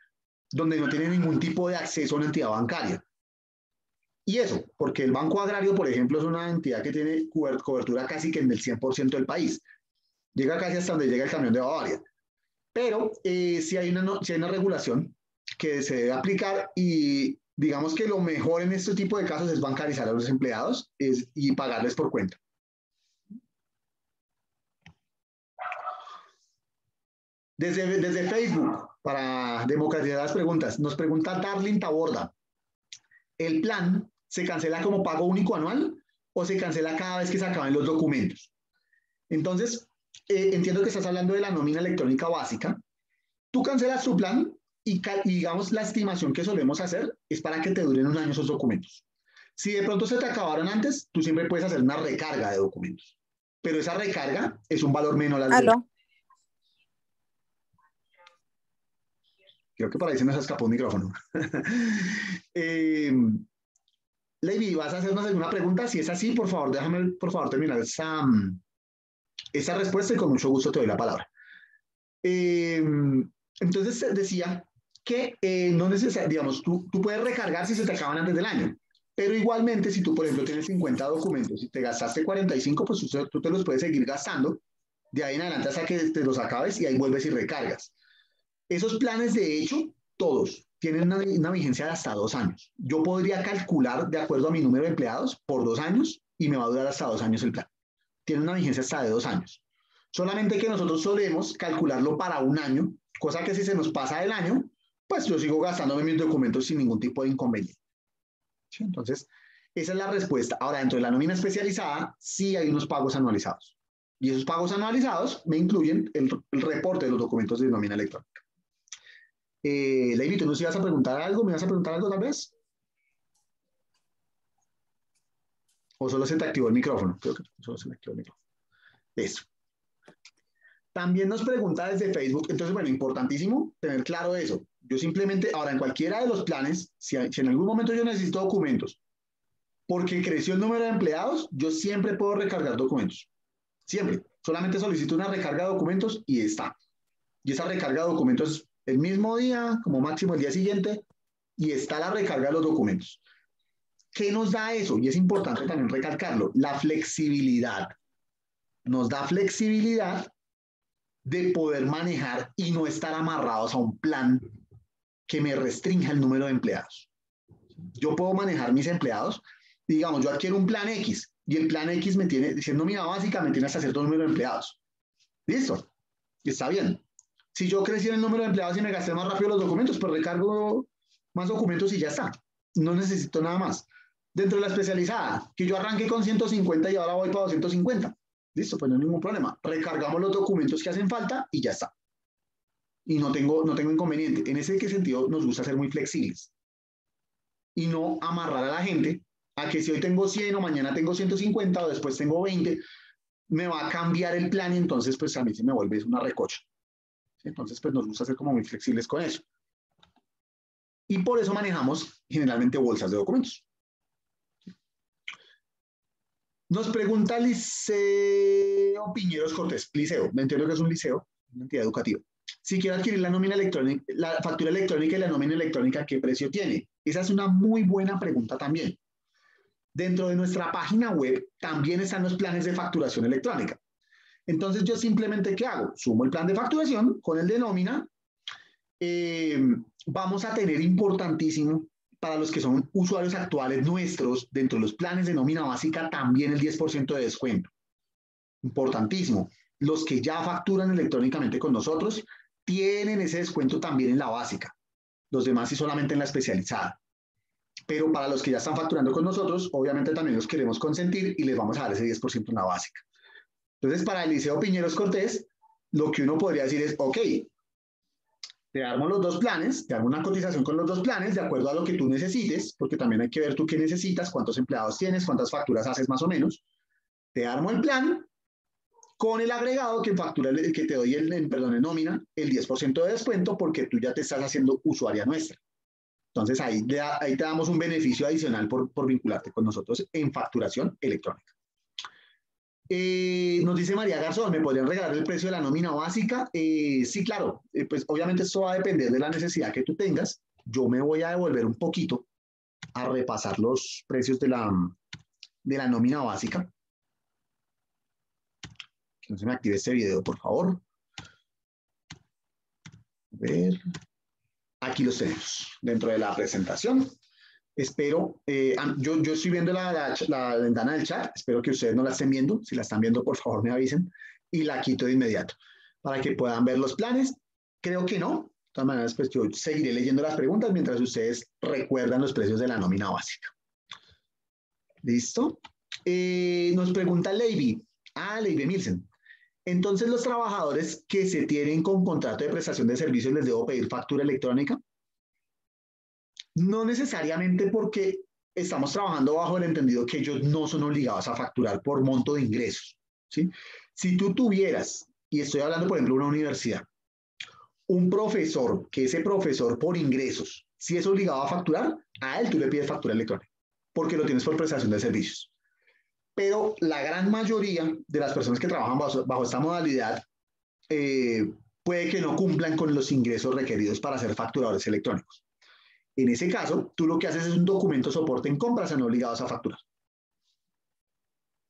donde no tiene ningún tipo de acceso a una entidad bancaria. Y eso, porque el Banco Agrario, por ejemplo, es una entidad que tiene cobertura casi que en el 100% del país. Llega casi hasta donde llega el camión de Bavaria. Pero sí hay una regulación que se debe aplicar y digamos que lo mejor en este tipo de casos es bancarizar a los empleados y pagarles por cuenta. Desde Facebook, para democratizar las preguntas, nos pregunta Darlene Taborda, ¿el plan se cancela como pago único anual o se cancela cada vez que se acaben los documentos? Entonces, entiendo que estás hablando de la nómina electrónica básica. Tú cancelas tu plan y digamos la estimación que solemos hacer es para que te duren un año esos documentos. Si de pronto se te acabaron antes, tú siempre puedes hacer una recarga de documentos, pero esa recarga es un valor menor al ¿Aló? Creo que por ahí se nos escapó un micrófono. Lady, ¿vas a hacernos alguna pregunta? Si es así, por favor, déjame por favor terminar esa respuesta y con mucho gusto te doy la palabra. Entonces decía que no necesariamente, digamos, tú puedes recargar si se te acaban antes del año, pero igualmente si tú, por ejemplo, tienes 50 documentos y te gastaste 45, pues tú te los puedes seguir gastando de ahí en adelante hasta que te los acabes y ahí vuelves y recargas. Esos planes, de hecho, todos tienen una vigencia de hasta 2 años. Yo podría calcular de acuerdo a mi número de empleados por 2 años y me va a durar hasta 2 años el plan. Tiene una vigencia hasta de 2 años. Solamente que nosotros solemos calcularlo para 1 año, cosa que si se nos pasa el año, pues yo sigo gastándome mis documentos sin ningún tipo de inconveniente. ¿Sí? Entonces, esa es la respuesta. Ahora, dentro de la nómina especializada, sí hay unos pagos anualizados. Y esos pagos anualizados me incluyen el reporte de los documentos de nómina electrónica. Lady, ¿tú nos ibas a preguntar algo? ¿Me ibas a preguntar algo tal vez? ¿O solo se te activó el micrófono? Creo que solo se me activó el micrófono. Eso. También nos pregunta desde Facebook, entonces, bueno, importantísimo tener claro eso. Yo simplemente, ahora en cualquiera de los planes, si en algún momento yo necesito documentos, porque creció el número de empleados, yo siempre puedo recargar documentos. Siempre. Solamente solicito una recarga de documentos y está. Y esa recarga de documentos el mismo día, como máximo el día siguiente, y está la recarga de los documentos. ¿Qué nos da eso? Y es importante también recalcarlo, la flexibilidad. Nos da flexibilidad de poder manejar y no estar amarrados a un plan que me restrinja el número de empleados. Yo puedo manejar mis empleados, digamos, yo adquiero un plan X y el plan X me tiene, diciendo nómina básica, me tiene hasta cierto número de empleados. ¿Listo? está bien. Si yo crecí en el número de empleados y me gasté más rápido los documentos, pues recargo más documentos y ya está. No necesito nada más. Dentro de la especializada, que yo arranqué con 150 y ahora voy para 250. Listo, pues no hay ningún problema. Recargamos los documentos que hacen falta y ya está. Y no tengo inconveniente. En ese sentido nos gusta ser muy flexibles y no amarrar a la gente a que si hoy tengo 100 o mañana tengo 150 o después tengo 20, me va a cambiar el plan y entonces pues a mí se me vuelve una recocha. Entonces pues nos gusta ser como muy flexibles con eso. Y por eso manejamos generalmente bolsas de documentos. Nos pregunta Liceo Piñeros Cortés, liceo, me entiendo que es un liceo, una entidad educativa. Si quiero adquirir la nómina electrónica, la factura electrónica y la nómina electrónica, ¿qué precio tiene? Esa es una muy buena pregunta también. Dentro de nuestra página web también están los planes de facturación electrónica. Entonces yo simplemente, ¿qué hago? Sumo el plan de facturación con el de nómina. Vamos a tener importantísimo para los que son usuarios actuales nuestros, dentro de los planes de nómina básica, también el 10% de descuento. Importantísimo. Los que ya facturan electrónicamente con nosotros tienen ese descuento también en la básica. Los demás sí solamente en la especializada. Pero para los que ya están facturando con nosotros, obviamente también los queremos consentir y les vamos a dar ese 10% en la básica. Entonces, para el Liceo Piñeros Cortés, lo que uno podría decir es, ok, te armo los dos planes, te armo una cotización con los dos planes de acuerdo a lo que tú necesites, porque también hay que ver tú qué necesitas, cuántos empleados tienes, cuántas facturas haces más o menos. Te armo el plan con el agregado que factura, que te doy en nómina, el 10% de descuento porque tú ya te estás haciendo usuaria nuestra. Entonces ahí te damos un beneficio adicional por vincularte con nosotros en facturación electrónica. Nos dice María Garzón, ¿me podrían regalar el precio de la nómina básica? Sí, claro, pues obviamente esto va a depender de la necesidad que tú tengas. Yo me voy a devolver un poquito a repasar los precios de la nómina básica. Que no se me active este video, por favor. A ver. Aquí los tenemos dentro de la presentación. Espero, yo estoy viendo la ventana del chat, espero que ustedes no la estén viendo. Si la están viendo, por favor me avisen y la quito de inmediato para que puedan ver los planes. Creo que no. De todas maneras, pues yo seguiré leyendo las preguntas mientras ustedes recuerdan los precios de la nómina básica. ¿Listo? Nos pregunta Leiby. Leiby Milsen. Entonces, los trabajadores que se tienen con contrato de prestación de servicios, ¿les debo pedir factura electrónica? No necesariamente, porque estamos trabajando bajo el entendido que ellos no son obligados a facturar por monto de ingresos, ¿sí? Si tú tuvieras, y estoy hablando por ejemplo de una universidad, un profesor, que ese profesor por ingresos, si es obligado a facturar, a él tú le pides factura electrónica, porque lo tienes por prestación de servicios. Pero la gran mayoría de las personas que trabajan bajo esta modalidad puede que no cumplan con los ingresos requeridos para ser facturadores electrónicos. En ese caso, tú lo que haces es un documento soporte en compras, son obligados a facturar,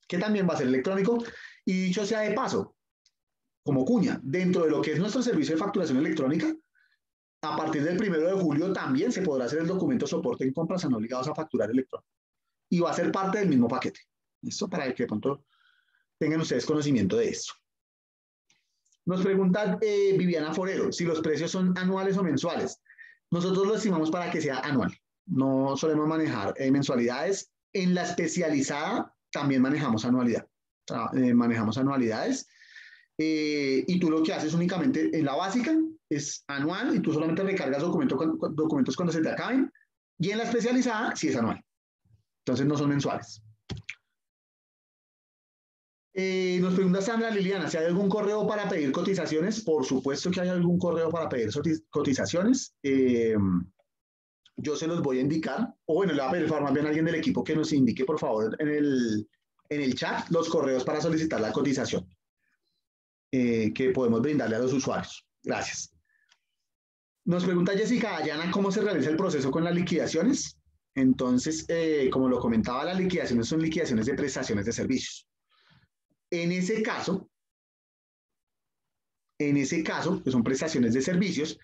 que también va a ser electrónico. Y dicho sea de paso, como cuña, dentro de lo que es nuestro servicio de facturación electrónica, a partir del 1 de julio también se podrá hacer el documento soporte en compras, son obligados a facturar electrónico. Y va a ser parte del mismo paquete. ¿Listo? Para que de pronto tengan ustedes conocimiento de esto. Nos pregunta Viviana Forero si los precios son anuales o mensuales. Nosotros lo estimamos para que sea anual. No solemos manejar mensualidades. En la especializada también manejamos anualidad. Manejamos anualidades. Y tú lo que haces únicamente en la básica es anual y tú solamente recargas documentos cuando se te acaben. Y en la especializada sí es anual. Entonces no son mensuales. Nos pregunta Sandra Liliana, si hay algún correo para pedir cotizaciones. Por supuesto que hay algún correo para pedir cotizaciones. Yo se los voy a indicar, o bueno, le voy a pedir más bien a alguien del equipo que nos indique, por favor, en el chat los correos para solicitar la cotización que podemos brindarle a los usuarios. Gracias. Nos pregunta Jessica Ayana, ¿cómo se realiza el proceso con las liquidaciones? Entonces, como lo comentaba, las liquidaciones son liquidaciones de prestaciones de servicios. En ese caso, que son prestaciones de servicios,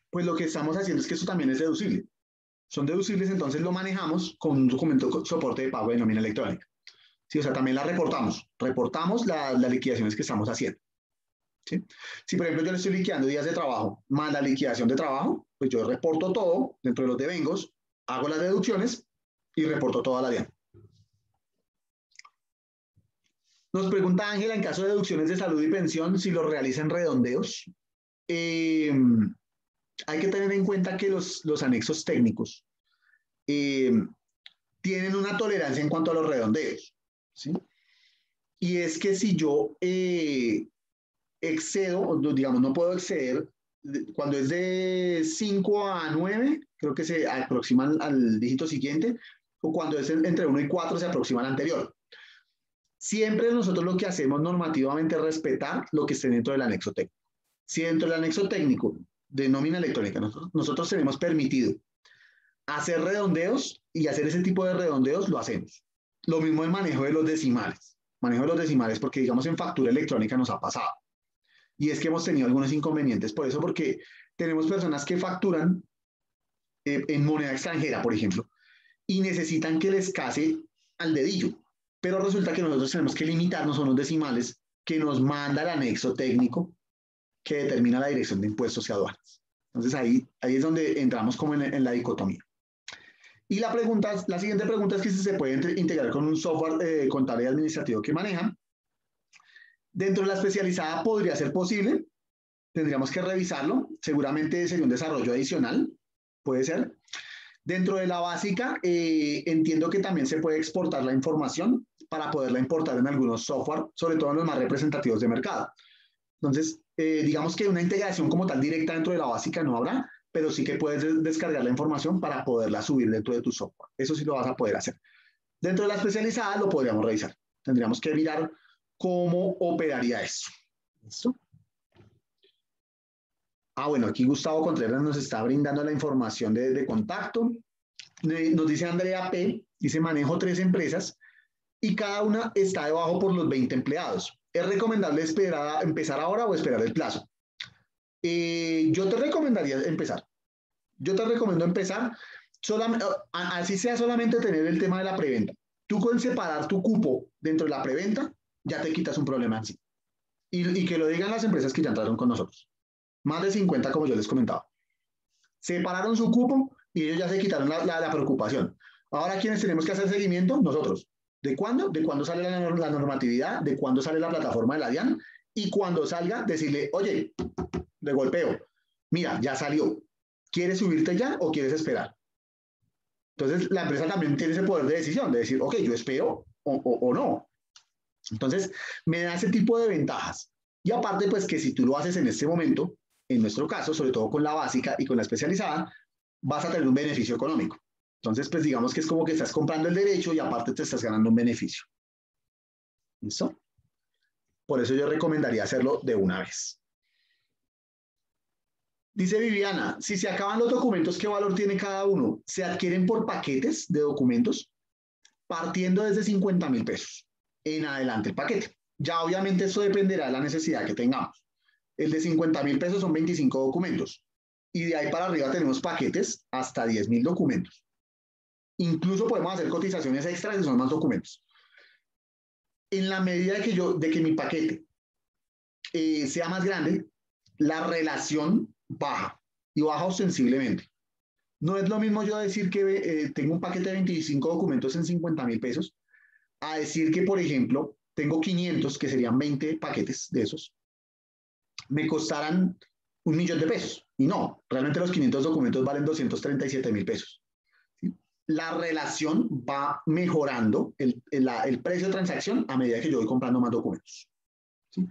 pues lo que estamos haciendo es que eso también es deducible. Son deducibles, entonces lo manejamos con un documento de soporte de pago de nómina electrónica. ¿sí? O sea, también la reportamos las liquidaciones que estamos haciendo. ¿Sí? Si, por ejemplo, yo le estoy liquidando días de trabajo más la liquidación de trabajo, pues yo reporto todo dentro de los devengos, hago las deducciones y reporto toda la DIAN. Nos pregunta Ángela, en caso de deducciones de salud y pensión, si lo realizan redondeos. Hay que tener en cuenta que los anexos técnicos tienen una tolerancia en cuanto a los redondeos, ¿sí? Y es que si yo excedo, digamos, no puedo exceder, cuando es de 5 a 9, creo que se aproxima al dígito siguiente, o cuando es entre 1 y 4 se aproxima al anterior. Siempre nosotros lo que hacemos normativamente es respetar lo que esté dentro del anexo técnico. Si dentro del anexo técnico de nómina electrónica nosotros tenemos permitido hacer redondeos y hacer ese tipo de redondeos, lo hacemos. Lo mismo el manejo de los decimales. Manejo de los decimales porque, digamos, en factura electrónica nos ha pasado. Y es que hemos tenido algunos inconvenientes por eso, porque tenemos personas que facturan en moneda extranjera, por ejemplo, y necesitan que les case al dedillo. Pero resulta que nosotros tenemos que limitarnos a unos decimales que nos manda el anexo técnico que determina la Dirección de Impuestos y Aduanas. Entonces ahí es donde entramos como en la dicotomía. Y la siguiente pregunta es que si se puede integrar con un software contable y administrativo que manejan. Dentro de la especializada podría ser posible, tendríamos que revisarlo, seguramente sería un desarrollo adicional, puede ser. Dentro de la básica, entiendo que también se puede exportar la información para poderla importar en algunos software, sobre todo en los más representativos de mercado. Entonces, digamos que una integración como tal directa dentro de la básica no habrá, pero sí que puedes descargar la información para poderla subir dentro de tu software. Eso sí lo vas a poder hacer. Dentro de la especializada lo podríamos revisar. Tendríamos que mirar cómo operaría eso. ¿Listo? Bueno, aquí Gustavo Contreras nos está brindando la información de contacto. Nos dice Andrea P., dice manejo 3 empresas y cada una está debajo por los 20 empleados. ¿Es recomendable empezar ahora o esperar el plazo? Yo te recomendaría empezar. Yo te recomiendo empezar, así sea solamente tener el tema de la preventa. Tú con separar tu cupo dentro de la preventa, ya te quitas un problema en sí. Y que lo digan las empresas que ya entraron con nosotros. Más de 50, como yo les comentaba. Separaron su cupo y ellos ya se quitaron la preocupación. Ahora, ¿quiénes tenemos que hacer seguimiento? Nosotros. ¿De cuándo? De cuándo sale la normatividad, de cuándo sale la plataforma de la DIAN y cuando salga, decirle, oye, de golpeo, mira, ya salió. ¿Quieres subirte ya o quieres esperar? Entonces, la empresa también tiene ese poder de decisión, de decir, ok, yo espero o no. Entonces, me da ese tipo de ventajas. Y aparte, pues que si tú lo haces en este momento, en nuestro caso, sobre todo con la básica y con la especializada, vas a tener un beneficio económico. Entonces, pues digamos que es como que estás comprando el derecho y aparte te estás ganando un beneficio. ¿Listo? Por eso yo recomendaría hacerlo de una vez. Dice Viviana, si se acaban los documentos, ¿qué valor tiene cada uno? Se adquieren por paquetes de documentos partiendo desde 50,000 pesos en adelante el paquete. Ya obviamente eso dependerá de la necesidad que tengamos. El de 50,000 pesos son 25 documentos y de ahí para arriba tenemos paquetes hasta 10,000 documentos. Incluso podemos hacer cotizaciones extras y son más documentos. En la medida de que mi paquete sea más grande, la relación baja y baja ostensiblemente. No es lo mismo yo decir que tengo un paquete de 25 documentos en 50,000 pesos a decir que, por ejemplo, tengo 500, que serían 20 paquetes de esos, me costaran 1,000,000 de pesos. Y no, realmente los 500 documentos valen 237,000 pesos. ¿Sí? La relación va mejorando el precio de transacción a medida que yo voy comprando más documentos. ¿Sí?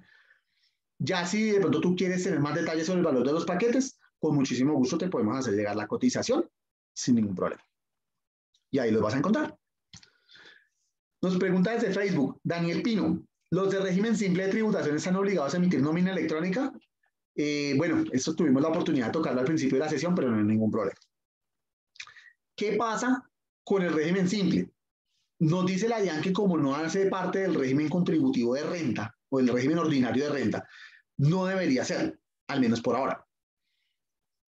Ya si de pronto tú quieres tener más detalles sobre el valor de los paquetes, con muchísimo gusto te podemos hacer llegar la cotización sin ningún problema. Y ahí los vas a encontrar. Nos pregunta desde Facebook, Daniel Pino, ¿los de régimen simple de tributación están obligados a emitir nómina electrónica? Bueno, esto tuvimos la oportunidad de tocarlo al principio de la sesión, pero no hay ningún problema. ¿Qué pasa con el régimen simple? Nos dice la DIAN que como no hace parte del régimen contributivo de renta o el régimen ordinario de renta, no debería ser, al menos por ahora.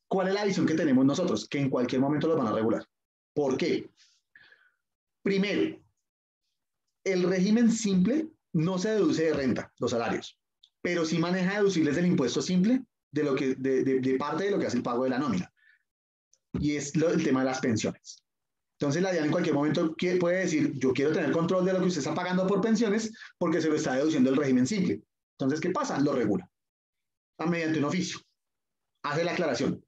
¿Cuál es la visión que tenemos nosotros? Que en cualquier momento los van a regular. ¿Por qué? Primero, el régimen simple no se deduce de renta, los salarios, pero sí maneja deducibles del impuesto simple de parte de lo que hace el pago de la nómina. Y es el tema de las pensiones. Entonces la DIAN en cualquier momento puede decir, yo quiero tener control de lo que usted está pagando por pensiones porque se lo está deduciendo el régimen simple. Entonces, ¿qué pasa? Lo regula mediante un oficio. Hace la aclaración.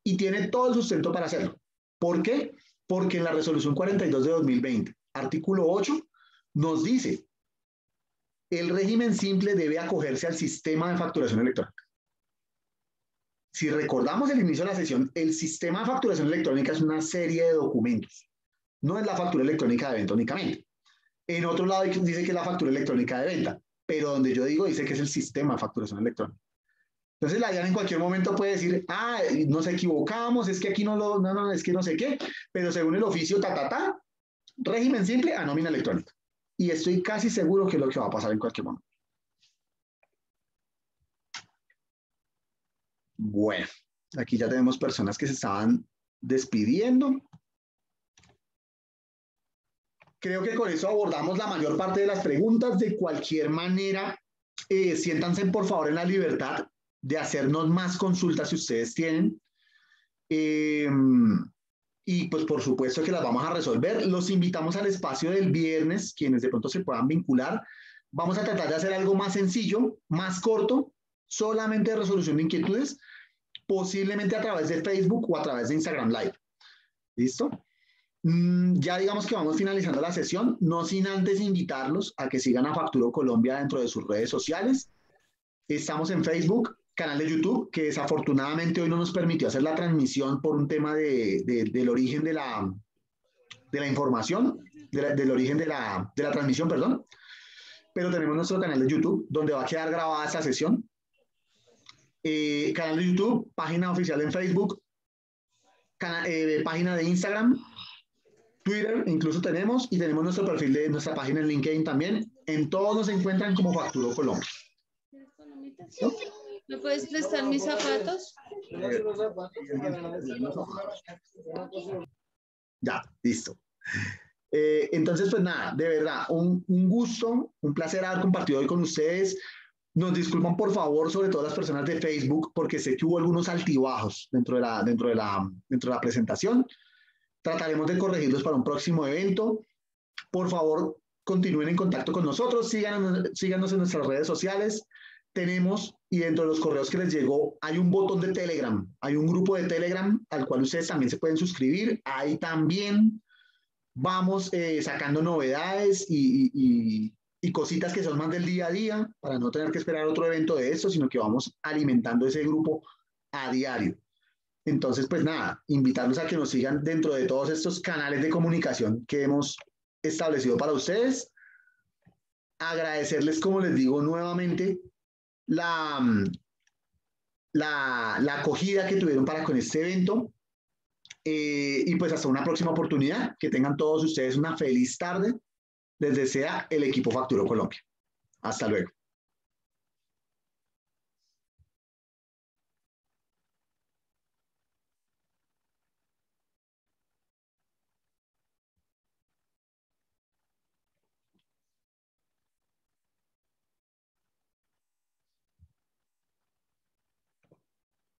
Y tiene todo el sustento para hacerlo. ¿Por qué? Porque en la resolución 42 de 2020, artículo 8, nos dice, el régimen simple debe acogerse al sistema de facturación electrónica. Si recordamos el inicio de la sesión, el sistema de facturación electrónica es una serie de documentos. No es la factura electrónica de venta únicamente. En otro lado dice que es la factura electrónica de venta, pero donde yo digo dice que es el sistema de facturación electrónica. Entonces la DIAN en cualquier momento puede decir, nos equivocamos, es que aquí no, es que no sé qué, pero según el oficio, régimen simple a nómina electrónica. Y estoy casi seguro que es lo que va a pasar en cualquier momento. Bueno, aquí ya tenemos personas que se estaban despidiendo. Creo que con eso abordamos la mayor parte de las preguntas. De cualquier manera, siéntanse por favor en la libertad de hacernos más consultas si ustedes tienen. Y pues por supuesto que las vamos a resolver. Los invitamos al espacio del viernes, quienes de pronto se puedan vincular. Vamos a tratar de hacer algo más sencillo, más corto, solamente de resolución de inquietudes, posiblemente a través de Facebook o a través de Instagram Live. ¿Listo? Ya digamos que vamos finalizando la sesión, no sin antes invitarlos a que sigan a Facturo Colombia dentro de sus redes sociales. Estamos en Facebook, canal de YouTube, que desafortunadamente hoy no nos permitió hacer la transmisión por un tema del origen de la información, del origen de la transmisión, perdón. Pero tenemos nuestro canal de YouTube, donde va a quedar grabada esta sesión. Canal de YouTube, página oficial en Facebook, página de Instagram, Twitter incluso tenemos, y tenemos nuestro perfil de nuestra página en LinkedIn también. En todos nos encuentran como Facturo Colombia. ¿No? ¿Me puedes prestar mis zapatos? Ya, listo. Entonces, pues nada, de verdad, un gusto, un placer haber compartido hoy con ustedes. Nos disculpan, por favor, sobre todo las personas de Facebook, porque sé que hubo algunos altibajos dentro de la presentación. Trataremos de corregirlos para un próximo evento. Por favor, continúen en contacto con nosotros, síganos en nuestras redes sociales. Tenemos, y dentro de los correos que les llegó, hay un botón de Telegram, hay un grupo de Telegram al cual ustedes también se pueden suscribir. Ahí también vamos sacando novedades y cositas que son más del día a día, para no tener que esperar otro evento de esto, sino que vamos alimentando ese grupo a diario. Entonces, pues nada, invitarlos a que nos sigan dentro de todos estos canales de comunicación que hemos establecido para ustedes. Agradecerles, como les digo nuevamente, la acogida que tuvieron para con este evento. Y pues hasta una próxima oportunidad. Que tengan todos ustedes una feliz tarde. Les desea el equipo Facturo Colombia. Hasta luego.